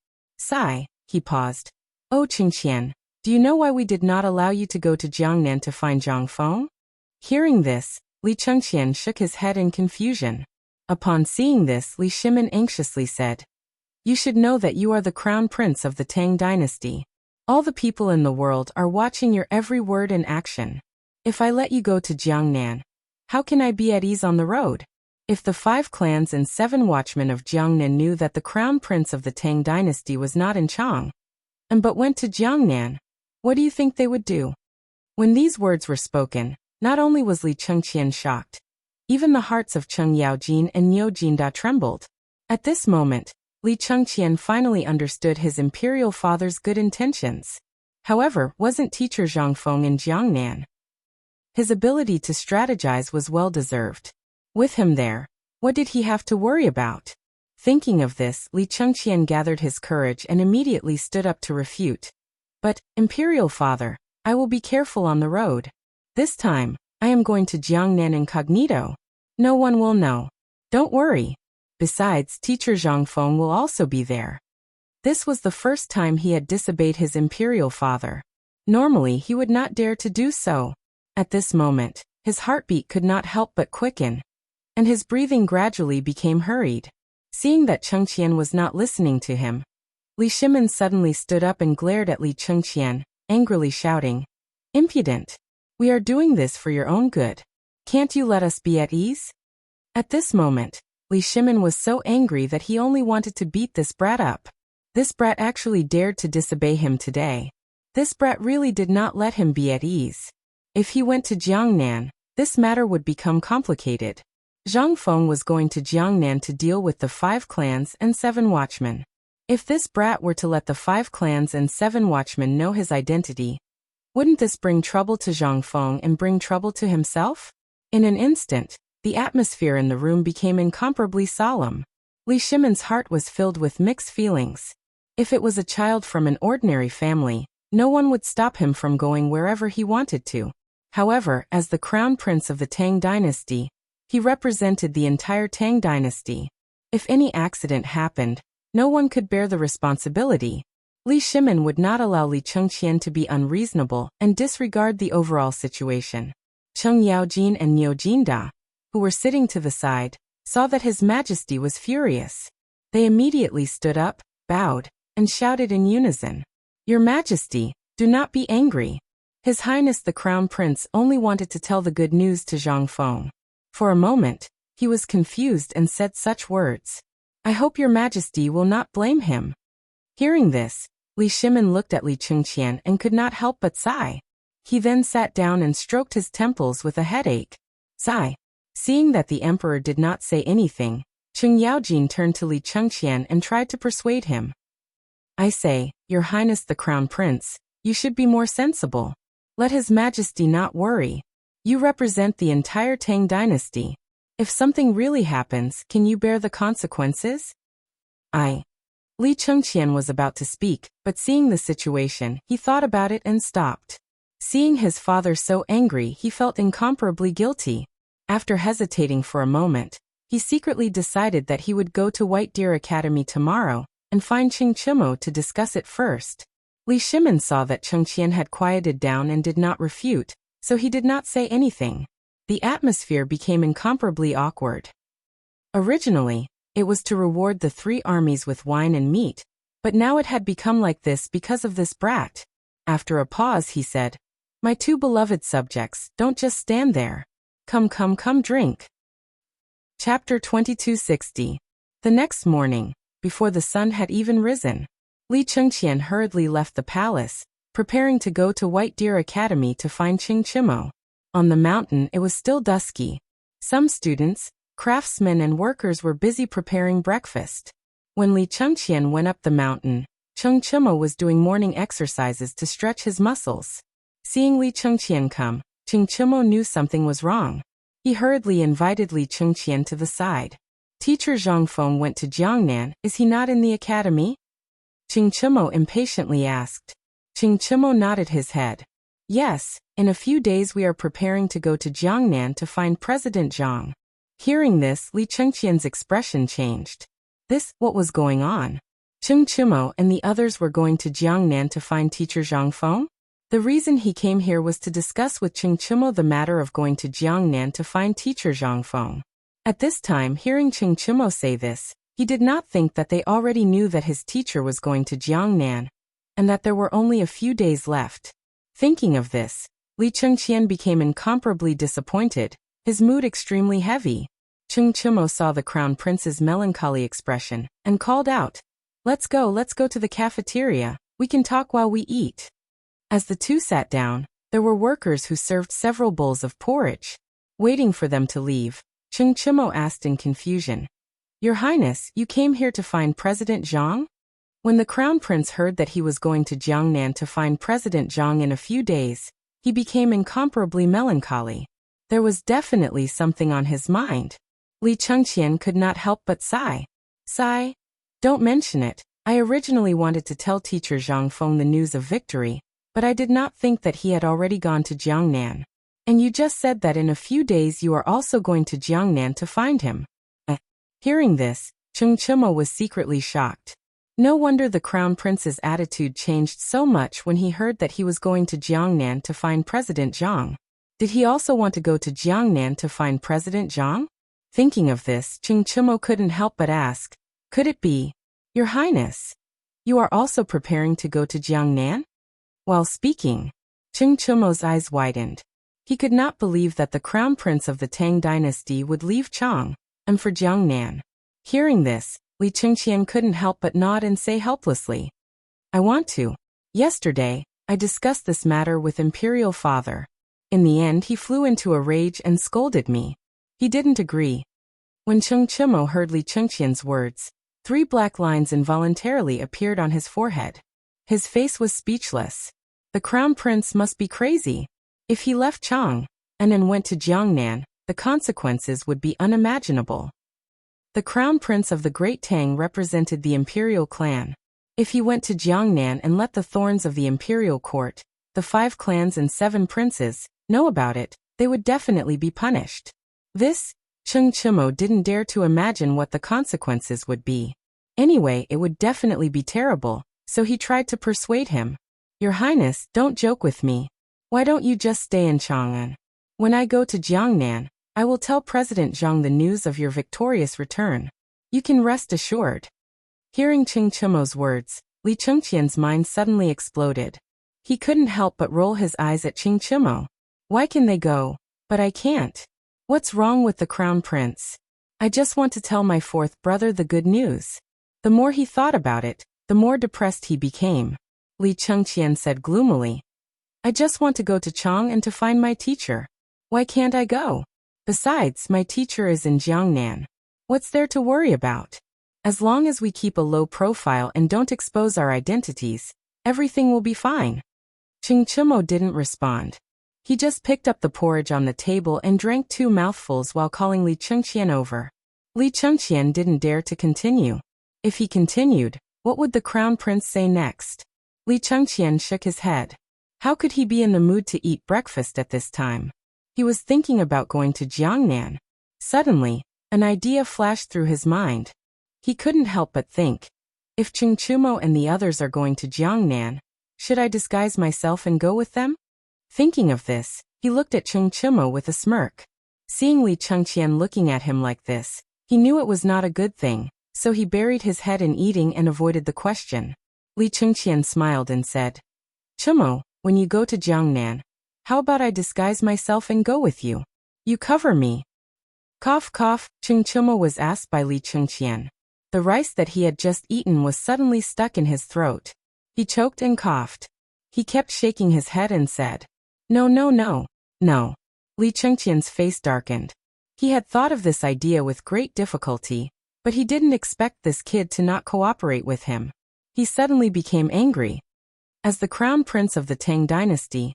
He paused. Oh Chengqian, do you know why we did not allow you to go to Jiangnan to find Zhang Feng? Hearing this, Li Chengqian shook his head in confusion. Upon seeing this, Li Shimin anxiously said, You should know that you are the crown prince of the Tang dynasty. All the people in the world are watching your every word and action. If I let you go to Jiangnan, how can I be at ease on the road? If the 5 clans and 7 watchmen of Jiangnan knew that the crown prince of the Tang dynasty was not in Chang'an but went to Jiangnan, what do you think they would do? When these words were spoken, not only was Li Chengqian shocked, even the hearts of Cheng Yaojin and Niu Jinda trembled. At this moment, Li Chengqian finally understood his imperial father's good intentions. However, wasn't teacher Zhang Feng in Jiangnan? His ability to strategize was well deserved. With him there, what did he have to worry about? Thinking of this, Li Chengqian gathered his courage and immediately stood up to refute. But, Imperial Father, I will be careful on the road. This time, I am going to Jiangnan incognito. No one will know. Don't worry. Besides, teacher Zhang Feng will also be there. This was the first time he had disobeyed his imperial father. Normally, he would not dare to do so. At this moment, his heartbeat could not help but quicken, and his breathing gradually became hurried. Seeing that Chengqian was not listening to him, Li Shimin suddenly stood up and glared at Li Chengqian, angrily shouting, Impudent! We are doing this for your own good. Can't you let us be at ease? At this moment, Li Shimin was so angry that he only wanted to beat this brat up. This brat actually dared to disobey him today. This brat really did not let him be at ease. If he went to Jiangnan, this matter would become complicated. Zhang Feng was going to Jiangnan to deal with the 5 clans and 7 watchmen. If this brat were to let the 5 clans and 7 watchmen know his identity, wouldn't this bring trouble to Zhang Feng and bring trouble to himself? In an instant, The atmosphere in the room became incomparably solemn. Li Shimon's heart was filled with mixed feelings. If it was a child from an ordinary family, no one would stop him from going wherever he wanted to. However, as the crown prince of the Tang dynasty, he represented the entire Tang dynasty. If any accident happened, no one could bear the responsibility. Li Shimon would not allow Li Chengqian to be unreasonable and disregard the overall situation. Cheng Yaojin and Niu Jinda, who were sitting to the side, saw that His Majesty was furious. They immediately stood up, bowed, and shouted in unison, "Your Majesty, do not be angry." His Highness the Crown Prince only wanted to tell the good news to Zhang Feng. For a moment, he was confused and said such words. "I hope your Majesty will not blame him." Hearing this, Li Shimon looked at Li Chengqian and could not help but sigh. He then sat down and stroked his temples with a headache. Sigh. Seeing that the emperor did not say anything, Cheng Yaojin turned to Li Chengqian and tried to persuade him. "I say, Your Highness the Crown Prince, you should be more sensible. Let His Majesty not worry. You represent the entire Tang dynasty. If something really happens, can you bear the consequences?" Li Chengqian was about to speak, but seeing the situation, he thought about it and stopped. Seeing his father so angry, he felt incomparably guilty. After hesitating for a moment, he secretly decided that he would go to White Deer Academy tomorrow and find Cheng Chimo to discuss it first. Li Shimon saw that Chengqian had quieted down and did not refute, so he did not say anything. The atmosphere became incomparably awkward. Originally, it was to reward the three armies with wine and meat, but now it had become like this because of this brat. After a pause, he said, "My two beloved subjects, don't just stand there. Come drink." Chapter 2260. The next morning, before the sun had even risen, Li Chengqian hurriedly left the palace, preparing to go to White Deer Academy to find Cheng Chimo. On the mountain it was still dusky. Some students, craftsmen and workers were busy preparing breakfast. When Li Chengqian went up the mountain, Cheng Chimo was doing morning exercises to stretch his muscles. Seeing Li Chengqian come, Cheng Chimo knew something was wrong. He hurriedly invited Li Chengqian to the side. "Teacher Zhang Feng went to Jiangnan, is he not in the academy?" Cheng Chimo impatiently asked. Cheng Chimo nodded his head. "Yes, in a few days we are preparing to go to Jiangnan to find President Zhang." Hearing this, Li Chengqian's expression changed. What was going on? Cheng Chimo and the others were going to Jiangnan to find teacher Zhang Feng? The reason he came here was to discuss with Cheng Chimo the matter of going to Jiangnan to find teacher Zhang Feng. At this time, hearing Cheng Chimo say this, he did not think that they already knew that his teacher was going to Jiangnan, and that there were only a few days left. Thinking of this, Li Chengqian became incomparably disappointed, his mood extremely heavy. Cheng Chimo saw the crown prince's melancholy expression, and called out, let's go to the cafeteria, we can talk while we eat." As the two sat down, there were workers who served several bowls of porridge. Waiting for them to leave, Cheng Chimo asked in confusion, "Your Highness, you came here to find President Zhang?" When the crown prince heard that he was going to Jiangnan to find President Zhang in a few days, he became incomparably melancholy. There was definitely something on his mind. Li Chengqian could not help but sigh. "Sigh? Don't mention it. I originally wanted to tell teacher Zhang Feng the news of victory, but I did not think that he had already gone to Jiangnan. And you just said that in a few days you are also going to Jiangnan to find him." Hearing this, Cheng Chimo was secretly shocked. No wonder the crown prince's attitude changed so much when he heard that he was going to Jiangnan to find President Zhang. Did he also want to go to Jiangnan to find President Zhang? Thinking of this, Cheng Chimo couldn't help but ask, "Could it be, Your Highness, you are also preparing to go to Jiangnan?" While speaking, Cheng Chimo's eyes widened. He could not believe that the crown prince of the Tang dynasty would leave Chang and for Jiangnan. Hearing this, Li Chengqian couldn't help but nod and say helplessly, "I want to. Yesterday, I discussed this matter with Imperial Father. In the end, he flew into a rage and scolded me. He didn't agree." When Cheng Chimo heard Li Chengqian's words, 3 black lines involuntarily appeared on his forehead. His face was speechless. The crown prince must be crazy. If he left Chang and then went to Jiangnan, the the consequences would be unimaginable. The crown prince of the Great Tang represented the imperial clan. If he went to Jiangnan and let the thorns of the imperial court, the 5 clans and 7 princes, know about it, they would definitely be punished. This, Cheng Chimo didn't dare to imagine what the consequences would be. Anyway, it would definitely be terrible, so he tried to persuade him. Your Highness, don't joke with me. Why don't you just stay in Chang'an? When I go to Jiangnan, I will tell President Zhang the news of your victorious return. You can rest assured. Hearing Cheng Chimo's words, Li Chengqian's mind suddenly exploded. He couldn't help but roll his eyes at Cheng Chimo. Why can they go, but I can't? What's wrong with the crown prince? I just want to tell my 4th brother the good news. The more he thought about it, the more depressed he became. Li Chengqian said gloomily. I just want to go to Chang and to find my teacher. Why can't I go? Besides, my teacher is in Jiangnan. What's there to worry about? As long as we keep a low profile and don't expose our identities, everything will be fine. Cheng Chimo didn't respond. He just picked up the porridge on the table and drank 2 mouthfuls while calling Li Chengqian over. Li Chengqian didn't dare to continue. If he continued, what would the crown prince say next? Li Chengqian shook his head. How could he be in the mood to eat breakfast at this time? He was thinking about going to Jiangnan. Suddenly, an idea flashed through his mind. He couldn't help but think. If Cheng Chimo and the others are going to Jiangnan, should I disguise myself and go with them? Thinking of this, he looked at Cheng Chimo with a smirk. Seeing Li Chengqian looking at him like this, he knew it was not a good thing, so he buried his head in eating and avoided the question. Li Chengqian smiled and said, Chimo, when you go to Jiangnan, how about I disguise myself and go with you? You cover me. Cough cough, Cheng Chimo was asked by Li Chengqian. The rice that he had just eaten was suddenly stuck in his throat. He choked and coughed. He kept shaking his head and said, No, no, no, no. Li Chengqian's face darkened. He had thought of this idea with great difficulty, but he didn't expect this kid to not cooperate with him. He suddenly became angry. As the crown prince of the Tang dynasty,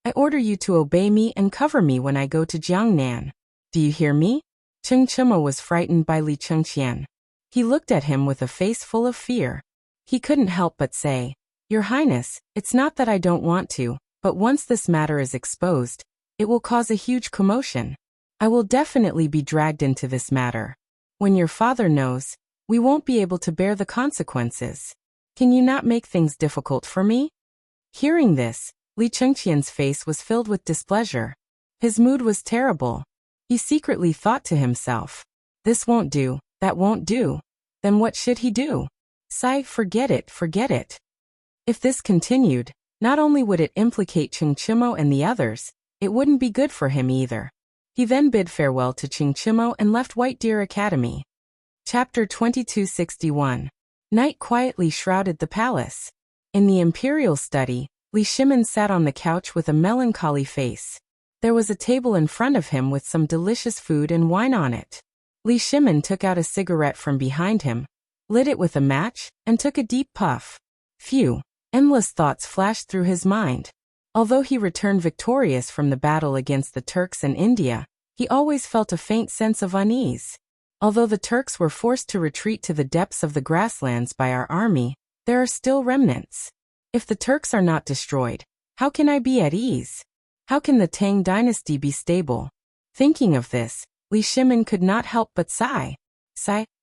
I order you to obey me and cover me when I go to Jiangnan. Do you hear me? Cheng Chimo was frightened by Li Chengqian. He looked at him with a face full of fear. He couldn't help but say, Your Highness, it's not that I don't want to, but once this matter is exposed, it will cause a huge commotion. I will definitely be dragged into this matter. When your father knows, we won't be able to bear the consequences. Can you not make things difficult for me? Hearing this, Li Chengqian's face was filled with displeasure. His mood was terrible. He secretly thought to himself, This won't do, that won't do. Then what should he do? Sigh, forget it, forget it. If this continued, not only would it implicate Cheng Chimo and the others, it wouldn't be good for him either. He then bid farewell to Cheng Chimo and left White Deer Academy. Chapter 2261. Night quietly shrouded the palace. In the imperial study, Li Shimin sat on the couch with a melancholy face. There was a table in front of him with some delicious food and wine on it. Li Shimin took out a cigarette from behind him, lit it with a match, and took a deep puff. Phew, endless thoughts flashed through his mind. Although he returned victorious from the battle against the Turks and India, he always felt a faint sense of unease. Although the Turks were forced to retreat to the depths of the grasslands by our army, there are still remnants. If the Turks are not destroyed, how can I be at ease? How can the Tang dynasty be stable? Thinking of this, Li Shimin could not help but sigh.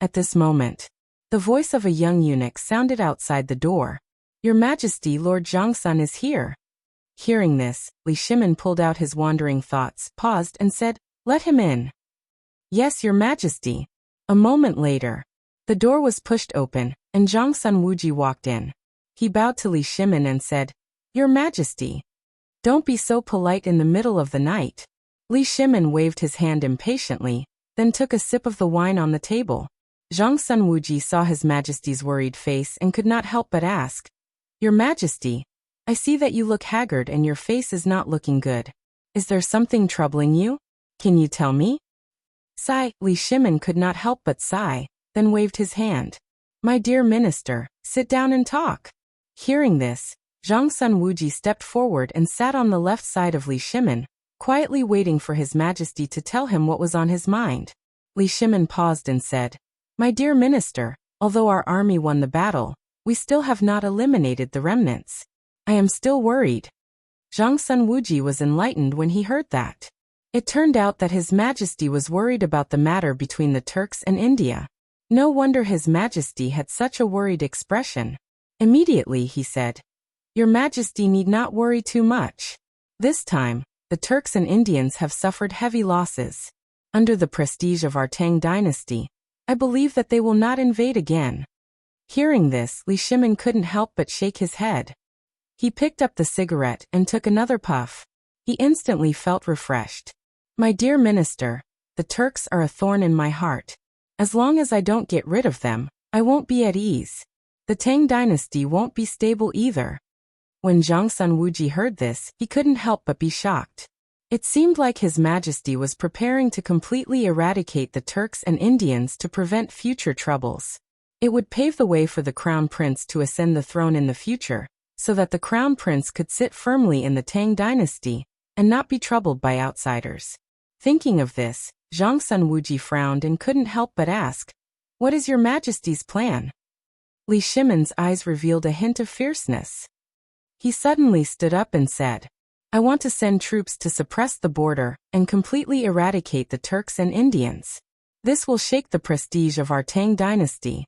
At this moment, the voice of a young eunuch sounded outside the door. Your Majesty, Lord Zhangsun is here. Hearing this, Li Shimin pulled out his wandering thoughts, paused, and said, Let him in. Yes, Your Majesty. A moment later, the door was pushed open, and Zhangsun Wuji walked in. He bowed to Li Shimin and said, Your Majesty. Don't be so polite in the middle of the night. Li Shimin waved his hand impatiently, then took a sip of the wine on the table. Zhangsun Wuji saw His Majesty's worried face and could not help but ask, Your Majesty, I see that you look haggard and your face is not looking good. Is there something troubling you? Can you tell me? Li Shimin could not help but sigh, then waved his hand. My dear minister, sit down and talk. Hearing this, Zhangsun Wuji stepped forward and sat on the left side of Li Shimin, quietly waiting for His Majesty to tell him what was on his mind. Li Shimin paused and said, "My dear minister, although our army won the battle, we still have not eliminated the remnants. I am still worried." Zhang Sun Wuji was enlightened when he heard that. It turned out that His Majesty was worried about the matter between the Turks and India. No wonder His Majesty had such a worried expression. Immediately he said, "Your Majesty need not worry too much. This time, the Turks and Indians have suffered heavy losses. Under the prestige of our Tang dynasty, I believe that they will not invade again." Hearing this, Li Shimin couldn't help but shake his head. He picked up the cigarette and took another puff. He instantly felt refreshed. "My dear minister, the Turks are a thorn in my heart. As long as I don't get rid of them, I won't be at ease. The Tang dynasty won't be stable either." When Zhang Sun Wuji heard this, he couldn't help but be shocked. It seemed like His Majesty was preparing to completely eradicate the Turks and Indians to prevent future troubles. It would pave the way for the Crown Prince to ascend the throne in the future, so that the Crown Prince could sit firmly in the Tang dynasty and not be troubled by outsiders. Thinking of this, Zhang Sun Wuji frowned and couldn't help but ask, "What is Your Majesty's plan?" Li Shimin's eyes revealed a hint of fierceness. He suddenly stood up and said, "I want to send troops to suppress the border and completely eradicate the Turks and Indians. This will shake the prestige of our Tang dynasty."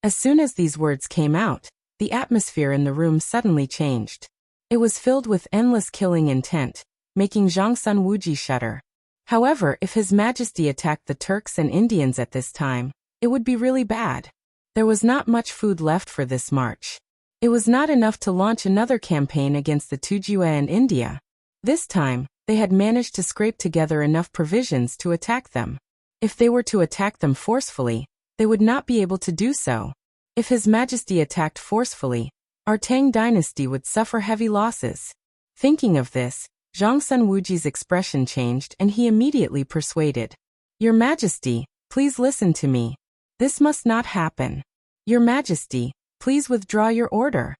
As soon as these words came out, the atmosphere in the room suddenly changed. It was filled with endless killing intent, making Zhang Sun Wuji shudder. However, if His Majesty attacked the Turks and Indians at this time, it would be really bad. There was not much food left for this march. It was not enough to launch another campaign against the Tujue and India. This time, they had managed to scrape together enough provisions to attack them. If they were to attack them forcefully, they would not be able to do so. If His Majesty attacked forcefully, our Tang dynasty would suffer heavy losses. Thinking of this, Zhang Sun Wuji's expression changed and he immediately persuaded, "Your Majesty, please listen to me. This must not happen. Your Majesty, please withdraw your order."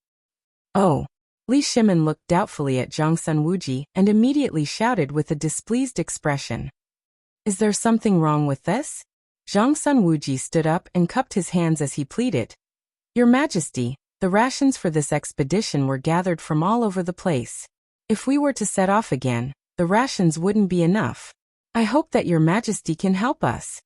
"Oh." Li Shimin looked doubtfully at Zhang Sun Wuji and immediately shouted with a displeased expression, "Is there something wrong with this?" Zhang Sun Wuji stood up and cupped his hands as he pleaded, "Your Majesty, the rations for this expedition were gathered from all over the place. If we were to set off again, the rations wouldn't be enough. I hope that Your Majesty can help us."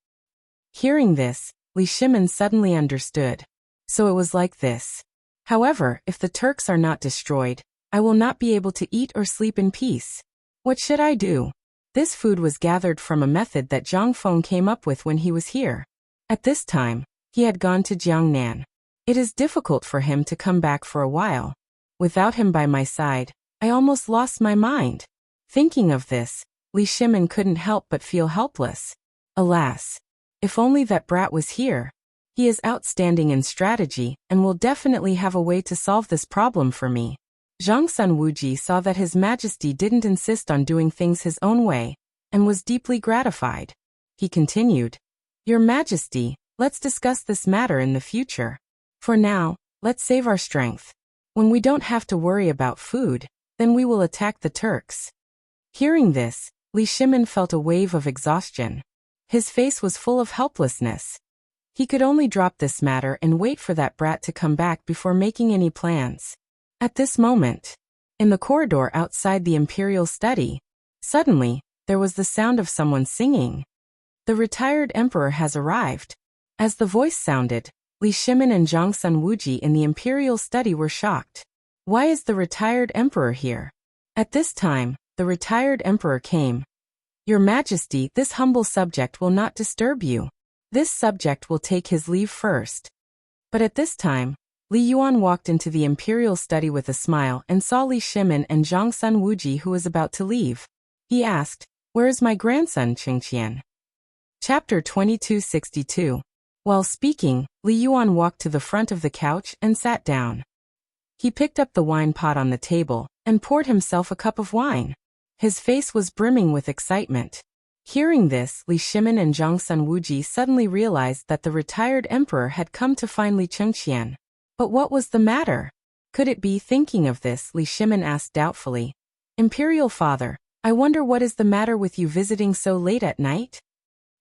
Hearing this, Li Shimin suddenly understood. So it was like this. "However, if the Turks are not destroyed, I will not be able to eat or sleep in peace. What should I do?" This food was gathered from a method that Zhang Feng came up with when he was here. At this time, he had gone to Jiangnan. It is difficult for him to come back for a while. Without him by my side, I almost lost my mind. Thinking of this, Li Shimin couldn't help but feel helpless. Alas, if only that brat was here. He is outstanding in strategy and will definitely have a way to solve this problem for me. Zhang Sun Wuji saw that His Majesty didn't insist on doing things his own way, and was deeply gratified. He continued, "Your Majesty, let's discuss this matter in the future. For now, let's save our strength. When we don't have to worry about food, then we will attack the Turks." Hearing this, Li Shimin felt a wave of exhaustion. His face was full of helplessness. He could only drop this matter and wait for that brat to come back before making any plans. At this moment, in the corridor outside the imperial study, suddenly, there was the sound of someone singing. "The retired emperor has arrived." As the voice sounded, Li Shimin and Zhang Sun Wuji in the imperial study were shocked. Why is the retired emperor here? At this time, the retired emperor came. "Your Majesty, this humble subject will not disturb you. This subject will take his leave first." But at this time, Li Yuan walked into the imperial study with a smile and saw Li Shimin and Zhang Sun Wuji who was about to leave. He asked, "Where is my grandson Qingqian?" Chapter 2262. While speaking, Li Yuan walked to the front of the couch and sat down. He picked up the wine pot on the table and poured himself a cup of wine. His face was brimming with excitement. Hearing this, Li Shimin and Zhang Sun Wuji suddenly realized that the retired emperor had come to find Li Chengqian. But what was the matter? Could it be? Thinking of this, Li Shimin asked doubtfully, "Imperial father, I wonder what is the matter with you visiting so late at night?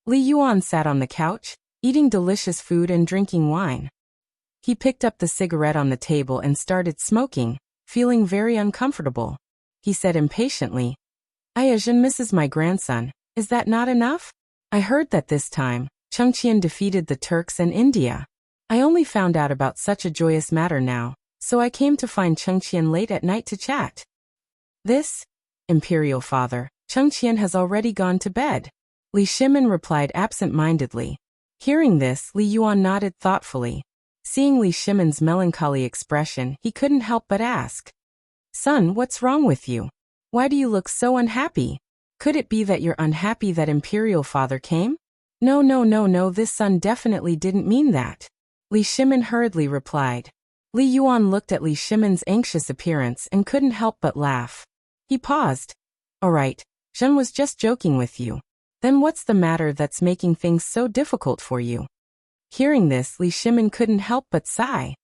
Li Yuan sat on the couch, eating delicious food and drinking wine. He picked up the cigarette on the table and started smoking, feeling very uncomfortable. He said impatiently, Ayajin misses my grandson, is that not enough? I heard that this time, Chengqian defeated the Turks and India. I only found out about such a joyous matter now, so I came to find Chengqian late at night to chat. This, Imperial Father, Chengqian has already gone to bed. Li Shimin replied absent-mindedly. Hearing this, Li Yuan nodded thoughtfully. Seeing Li Shimin's melancholy expression, he couldn't help but ask, Son, what's wrong with you? Why do you look so unhappy? Could it be that you're unhappy that Imperial Father came? No, this son definitely didn't mean that. Li Shimin hurriedly replied. Li Yuan looked at Li Shimin's anxious appearance and couldn't help but laugh. He paused. All right, Zhen was just joking with you. Then what's the matter that's making things so difficult for you? Hearing this, Li Shimin couldn't help but sigh.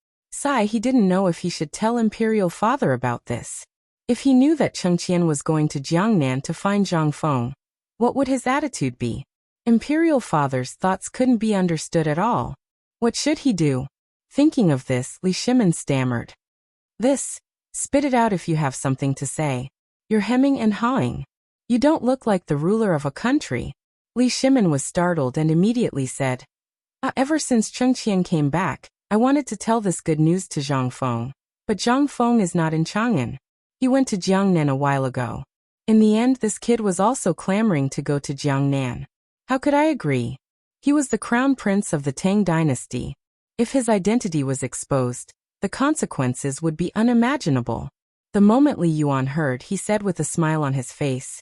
He didn't know if he should tell Imperial Father about this. If he knew that Chengqian was going to Jiangnan to find Zhang Feng, what would his attitude be? Imperial Father's thoughts couldn't be understood at all. What should he do? Thinking of this, Li Shimin stammered. Spit it out if you have something to say. You're hemming and hawing. You don't look like the ruler of a country. Li Shimin was startled and immediately said, Ever since Chengqian came back, I wanted to tell this good news to Zhang Feng. But Zhang Feng is not in Chang'an. He went to Jiangnan a while ago. In the end, this kid was also clamoring to go to Jiangnan. How could I agree? He was the crown prince of the Tang dynasty. If his identity was exposed, the consequences would be unimaginable. The moment Li Yuan heard, he said with a smile on his face,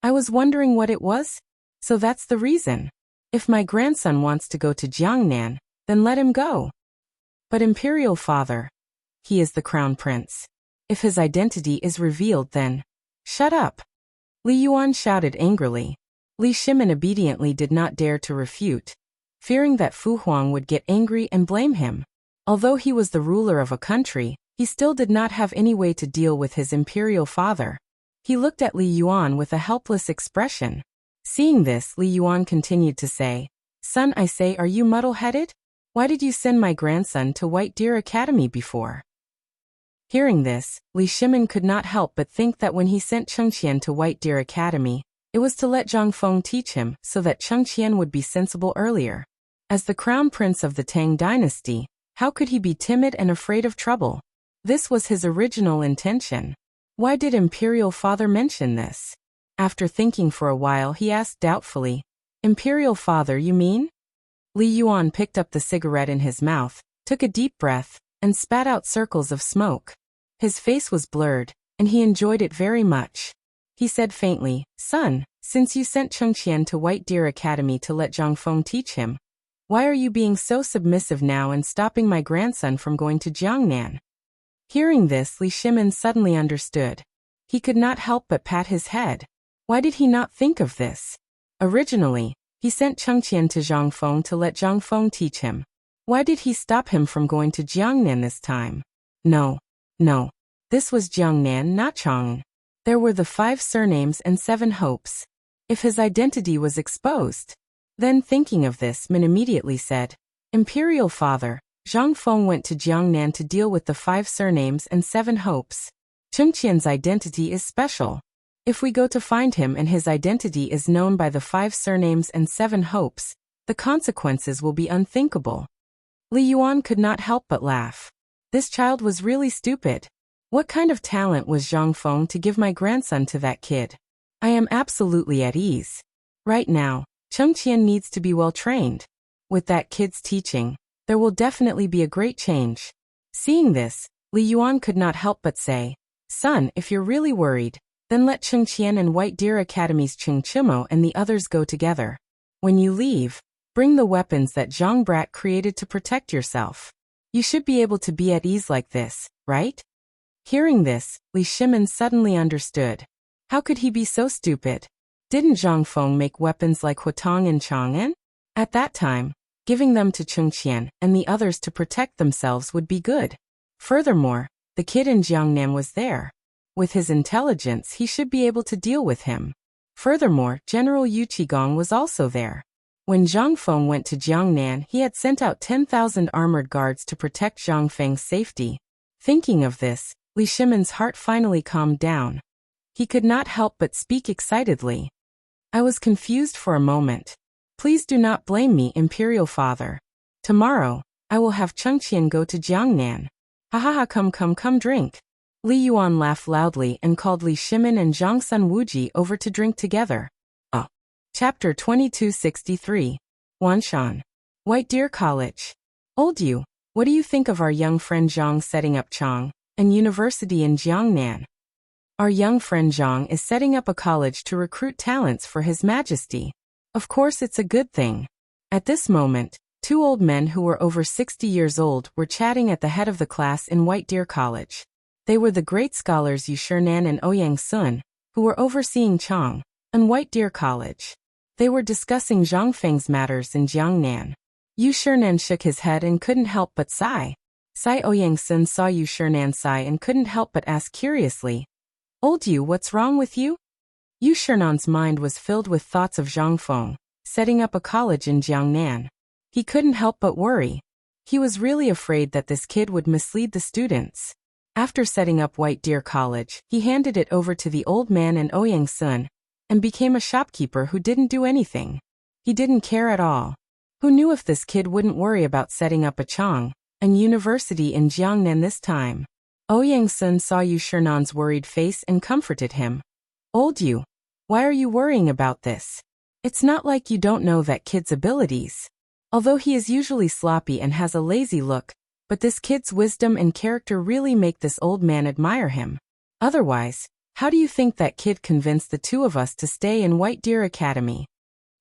I was wondering what it was? So that's the reason. If my grandson wants to go to Jiangnan, then let him go. But Imperial Father, he is the crown prince. If his identity is revealed, then shut up. Li Yuan shouted angrily. Li Shimin obediently did not dare to refute, fearing that Fu Huang would get angry and blame him. Although he was the ruler of a country, he still did not have any way to deal with his Imperial Father. He looked at Li Yuan with a helpless expression. Seeing this, Li Yuan continued to say, Son, I say, are you muddle-headed? Why did you send my grandson to White Deer Academy before? Hearing this, Li Shimin could not help but think that when he sent Chengqian to White Deer Academy, it was to let Zhang Feng teach him so that Chengqian would be sensible earlier. As the crown prince of the Tang dynasty, how could he be timid and afraid of trouble? This was his original intention. Why did Imperial Father mention this? After thinking for a while, he asked doubtfully, Imperial Father, you mean? Li Yuan picked up the cigarette in his mouth, took a deep breath, and spat out circles of smoke. His face was blurred, and he enjoyed it very much. He said faintly, Son, since you sent Chengqian to White Deer Academy to let Zhang Feng teach him, why are you being so submissive now and stopping my grandson from going to Jiangnan? Hearing this, Li Shimin suddenly understood. He could not help but pat his head. Why did he not think of this? Originally, he sent Chengqian to Zhang Feng to let Zhang Feng teach him. Why did he stop him from going to Jiangnan this time? No. This was Jiangnan, not Chang'an. There were the 5 surnames and 7 hopes. If his identity was exposed. Then thinking of this, Min immediately said, Imperial Father, Zhang Feng went to Jiangnan to deal with the 5 surnames and 7 hopes. Chengqian's identity is special. If we go to find him and his identity is known by the 5 surnames and 7 hopes, the consequences will be unthinkable. Li Yuan could not help but laugh. This child was really stupid. What kind of talent was Zhang Feng to give my grandson to that kid? I am absolutely at ease. Right now, Chengqian needs to be well trained. With that kid's teaching, there will definitely be a great change. Seeing this, Li Yuan could not help but say, Son, if you're really worried, then let Chengqian and White Deer Academy's Cheng Chimo and the others go together. When you leave, bring the weapons that Zhang Brat created to protect yourself. You should be able to be at ease like this, right? Hearing this, Li Shimin suddenly understood. How could he be so stupid? Didn't Zhang Feng make weapons like Huatong and Chang'an? At that time, giving them to Chengqian and the others to protect themselves would be good. Furthermore, the kid in Jiangnan was there. With his intelligence, he should be able to deal with him. Furthermore, General Yu Qigong was also there. When Zhang Feng went to Jiangnan, he had sent out 10,000 armored guards to protect Zhang Feng's safety. Thinking of this, Li Shimon's heart finally calmed down. He could not help but speak excitedly. I was confused for a moment. Please do not blame me, Imperial Father. Tomorrow, I will have Chengqian go to Jiangnan. Ha ha ha, come drink. Li Yuan laughed loudly and called Li Shimon and Zhang Sun Wuji over to drink together. Chapter 2263. Wanshan. White Deer College. Old Yu, what do you think of our young friend Zhang setting up Chang, an university in Jiangnan? Our young friend Zhang is setting up a college to recruit talents for His Majesty. Of course it's a good thing. At this moment, two old men who were over 60 years old were chatting at the head of the class in White Deer College. They were the great scholars Yu Shinan and Ouyang Sun, who were overseeing Chang and White Deer College. They were discussing Zhang Feng's matters in Jiangnan. Yu Shinan shook his head and couldn't help but sigh. Ouyang Sun saw Yu Shinan sigh and couldn't help but ask curiously, Old Yu, what's wrong with you? Yu Shinan's mind was filled with thoughts of Zhang Feng, setting up a college in Jiangnan. He couldn't help but worry. He was really afraid that this kid would mislead the students. After setting up White Deer College, he handed it over to the old man and Ouyang Sun, and became a shopkeeper who didn't do anything. He didn't care at all. Who knew if this kid wouldn't worry about setting up a Chang, an university in Jiangnan this time? Ouyang Sun saw Yu Shinan's worried face and comforted him. Old Yu, why are you worrying about this? It's not like you don't know that kid's abilities. Although he is usually sloppy and has a lazy look, but this kid's wisdom and character really make this old man admire him. Otherwise, how do you think that kid convinced the two of us to stay in White Deer Academy?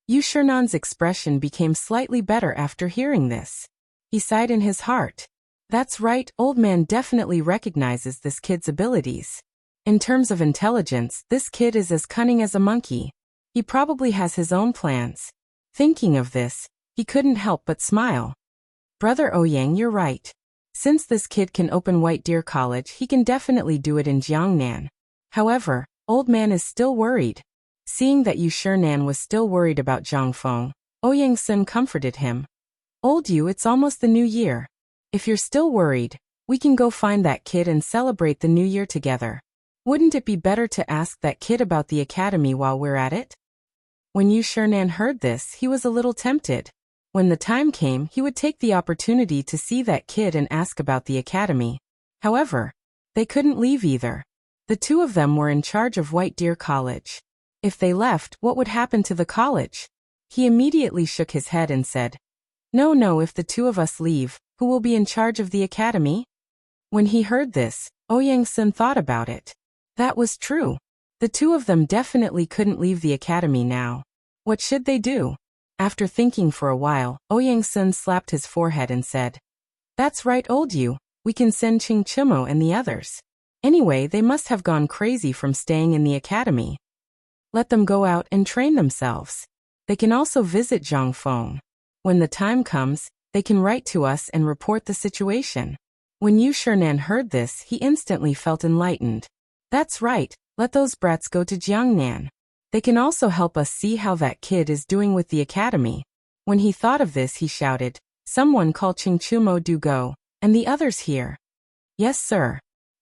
Yu Shinan's expression became slightly better after hearing this. He sighed in his heart. That's right, old man definitely recognizes this kid's abilities. In terms of intelligence, this kid is as cunning as a monkey. He probably has his own plans. Thinking of this, he couldn't help but smile. Brother Ouyang, you're right. Since this kid can open White Deer College, he can definitely do it in Jiangnan. However, old man is still worried. Seeing that Yu Shinan was still worried about Zhang Feng, Ouyang Sun comforted him. Old Yu, it's almost the new year. If you're still worried, we can go find that kid and celebrate the new year together. Wouldn't it be better to ask that kid about the academy while we're at it? When Yu Shinan heard this, he was a little tempted. When the time came, he would take the opportunity to see that kid and ask about the academy. However, they couldn't leave either. The two of them were in charge of White Deer College. If they left, what would happen to the college? He immediately shook his head and said, No, if the two of us leave, who will be in charge of the academy? When he heard this, Ouyang Sun thought about it. That was true. The two of them definitely couldn't leave the academy now. What should they do? After thinking for a while, Ouyang Sun slapped his forehead and said, That's right, Old Yu, we can send Ching Chimo and the others. Anyway, they must have gone crazy from staying in the academy. Let them go out and train themselves. They can also visit Zhang Feng. When the time comes, they can write to us and report the situation. When Yu Shinan heard this, he instantly felt enlightened. That's right, let those brats go to Jiangnan. They can also help us see how that kid is doing with the academy. When he thought of this, he shouted, Someone call Ching Chumo do go, and the others here. Yes, sir.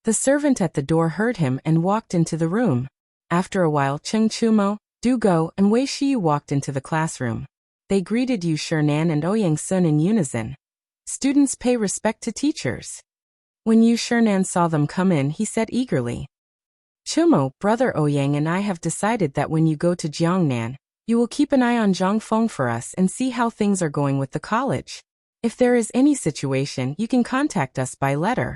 The servant at the door heard him and walked into the room. After a while, Cheng Chumo, Du Go, and Wei Shiyu walked into the classroom. They greeted Yu Shinan and Ouyang Sun in unison. Students pay respect to teachers. When Yu Shinan saw them come in, he said eagerly, Chumo, Brother Ouyang and I have decided that when you go to Jiangnan, you will keep an eye on Zhang Feng for us and see how things are going with the college. If there is any situation, you can contact us by letter.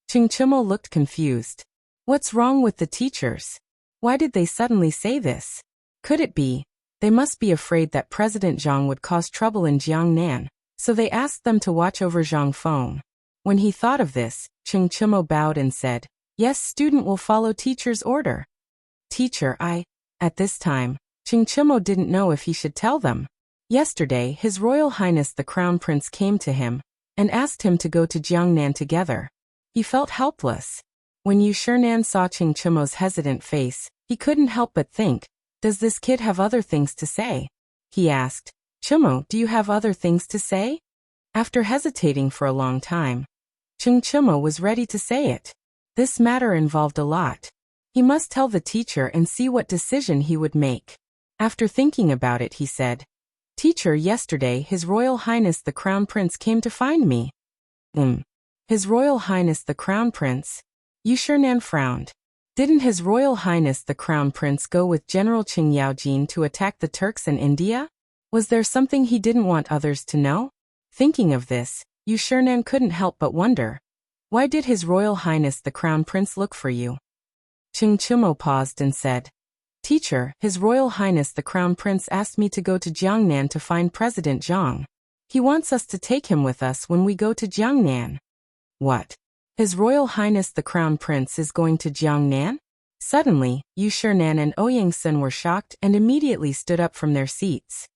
Ching Chumo looked confused. What's wrong with the teachers? Why did they suddenly say this? Could it be, they must be afraid that President Zhang would cause trouble in Jiangnan, so they asked them to watch over Zhang Feng. When he thought of this, Ching Chumo bowed and said, Yes, student will follow teacher's order. Teacher, At this time, Ching Chumo didn't know if he should tell them. Yesterday, His Royal Highness the Crown Prince came to him and asked him to go to Jiangnan together. He felt helpless. When Yu Shernan saw Ching Chimo's hesitant face, he couldn't help but think, does this kid have other things to say? He asked, Chimo, do you have other things to say? After hesitating for a long time, Ching Chimo was ready to say it. This matter involved a lot. He must tell the teacher and see what decision he would make. After thinking about it, he said, Teacher, yesterday His Royal Highness the Crown Prince came to find me. His Royal Highness the Crown Prince? Yu Shernan frowned. Didn't His Royal Highness the Crown Prince go with General Qing Yaojin to attack the Turks in India? Was there something he didn't want others to know? Thinking of this, Yu Shernan couldn't help but wonder. Why did His Royal Highness the Crown Prince look for you? Ching Chimo paused and said, Teacher, His Royal Highness the Crown Prince asked me to go to Jiangnan to find President Zhang. He wants us to take him with us when we go to Jiangnan. What? His Royal Highness the Crown Prince is going to Jiangnan? Suddenly, Yu Shernan and Ouyang Sun were shocked and immediately stood up from their seats.